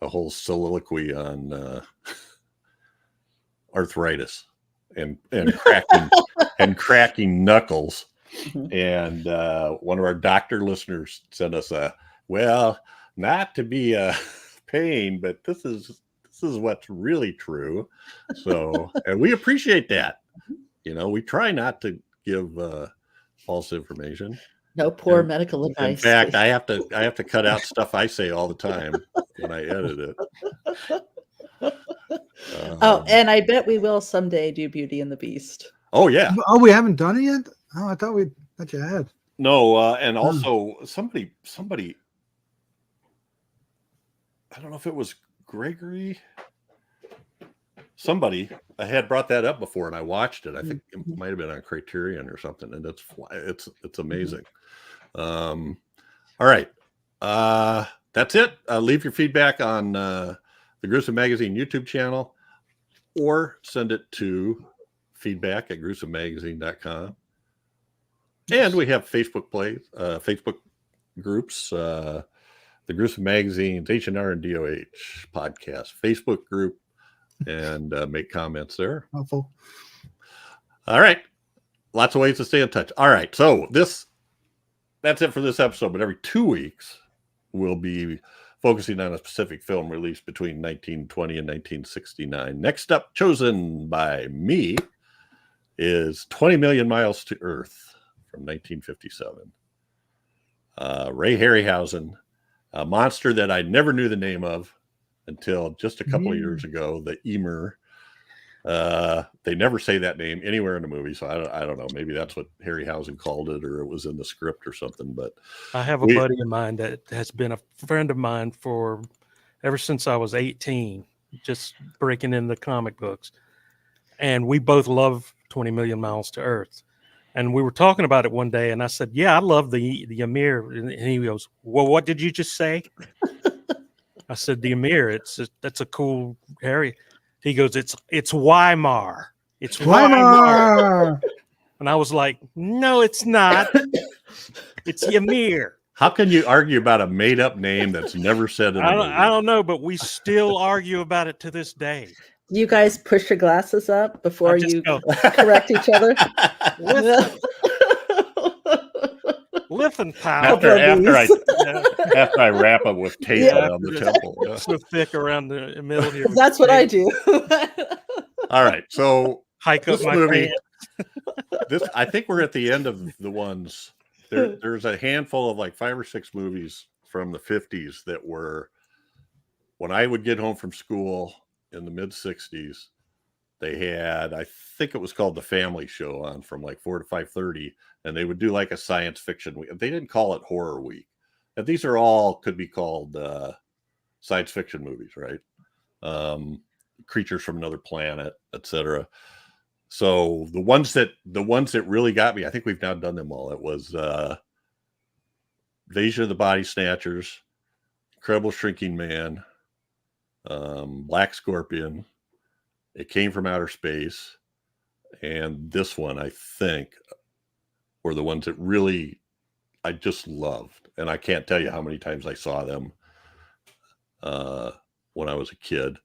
whole soliloquy on arthritis and cracking and cracking knuckles. Mhm. And one of our doctor listeners sent us not to be a pain, but this is what's really true. So, and we appreciate that. We try not to give false information. No poor medical advice. In fact, I have to cut out stuff I say all the time when I edit it. And I bet we will someday do Beauty and the Beast. Oh yeah. Oh, we haven't done it yet. Oh, I thought you had. No, and also somebody I don't know if it was Gregory. Somebody I had brought that up before, and I watched it. I think it might have been on Criterion or something, and it's amazing. All right, that's it. Leave your feedback on the Gruesome Magazine YouTube channel, or send it to feedback@gruesomemagazine.com. And we have Facebook groups, the Gruesome Magazine's H&R and DOH podcast Facebook group, and make comments there. Helpful. All right. Lots of ways to stay in touch. All right. So that's it for this episode. But every 2 weeks, we'll be focusing on a specific film released between 1920 and 1969. Next up, chosen by me, is 20 Million Miles to Earth from 1957. Ray Harryhausen, a monster that I never knew the name of until just a couple of years ago, the Emer. They never say that name anywhere in the movie, so I don't know. Maybe that's what Harryhausen called it, or it was in the script or something. But I have a buddy of mine that has been a friend of mine for ever since I was 18, just breaking into comic books. And we both love 20 Million Miles to Earth. And we were talking about it one day, and I said, "Yeah, I love the Ymir." And he goes, "Well, what did you just say?" I said, "The Ymir. That's a cool Harry." He goes, "It's Weimar. It's Weimar." And I was like, "No, it's not. It's Ymir." How can you argue about a made-up name that's never said in a movie? I don't know, but we still argue about it to this day. You guys push your glasses up before you correct each other. Listen, pal. After I wrap them with tape around the temple. Yeah. So thick around the middle here. That's what I do. All right, so hike up my movie. I think we're at the end of the ones. There's a handful of like 5 or 6 movies from the 50s that were, when I would get home from school in the mid 60s, they had, I think it was called The Family Show on from like 4 to 5:30, and they would do like a science fiction week. They didn't call it Horror Week. And these are all could be called science fiction movies, right? Creatures from Another Planet, etc. So the ones that really got me, I think we've now done them all. It was Invasion of the Body Snatchers, Incredible Shrinking Man, Black Scorpion, It Came from Outer Space, and this one, I think, were the ones that really I just loved. And I can't tell you how many times I saw them when I was a kid.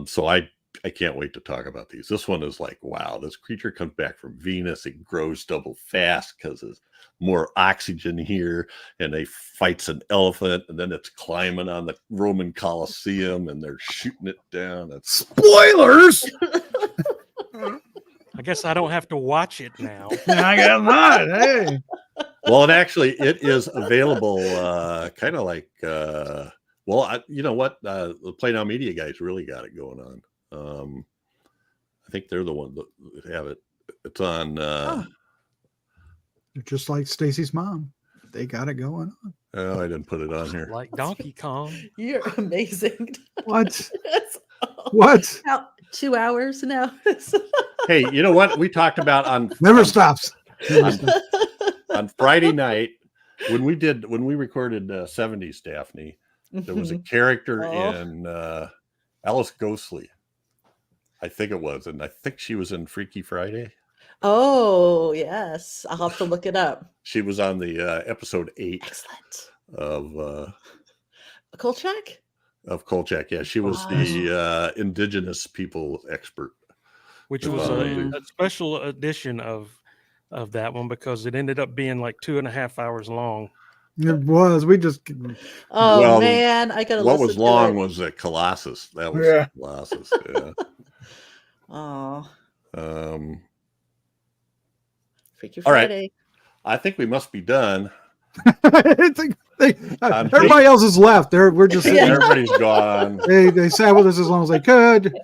So I can't wait to talk about these. This one is like, wow, this creature comes back from Venus. It grows double fast because there's more oxygen here, and they fights an elephant, and then it's climbing on the Roman Colosseum, and they're shooting it down. That's Spoilers. I guess I don't have to watch it now. I got mine. Hey. Well, and actually, it is available kind of like, you know what? The Play Now Media guys really got it going on. I think they're the ones that have it. It's on. Just like Stacy's mom. They got it going on. Oh, I didn't put it on here. Like Donkey Kong. You're amazing. What? What? Now, 2 hours now. Hey, you know what we talked about on Never stops. on Friday night when we recorded 70s Daphne. There was a character in Alice Ghostly, I think it was, and I think she was in Freaky Friday. Oh, yes. I'll have to look it up. She was on the episode 8. Excellent. Of Kolchak? Of Kolchak, yeah. She was the indigenous people expert. Which was a special edition of that one because it ended up being like 2.5 hours long. It was. We just. Oh, man. I got to listen to it. What was long was the Colossus. That was Colossus. Yeah. Oh. Freaky All Friday. right. I think we must be done. Everybody else is left. We're just sitting there. Everybody's gone. They sat with us as long as they could.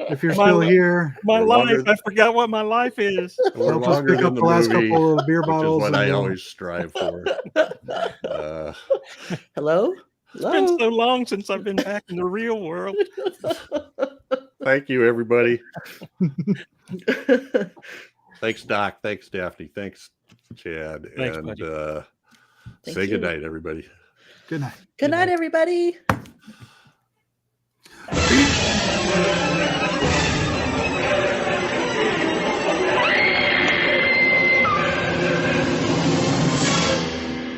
If you're still here, my life. I forgot what my life is. We're help us pick up the last couple of beer bottles. Which is what I always strive for. Hello? It's been so long since I've been back in the real world. Thank you, everybody. Thanks, Doc. Thanks, Daphne. Thanks, Chad. Thanks, and buddy. say good night, everybody. Good night. Good night, everybody.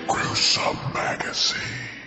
Gruesome Magazine.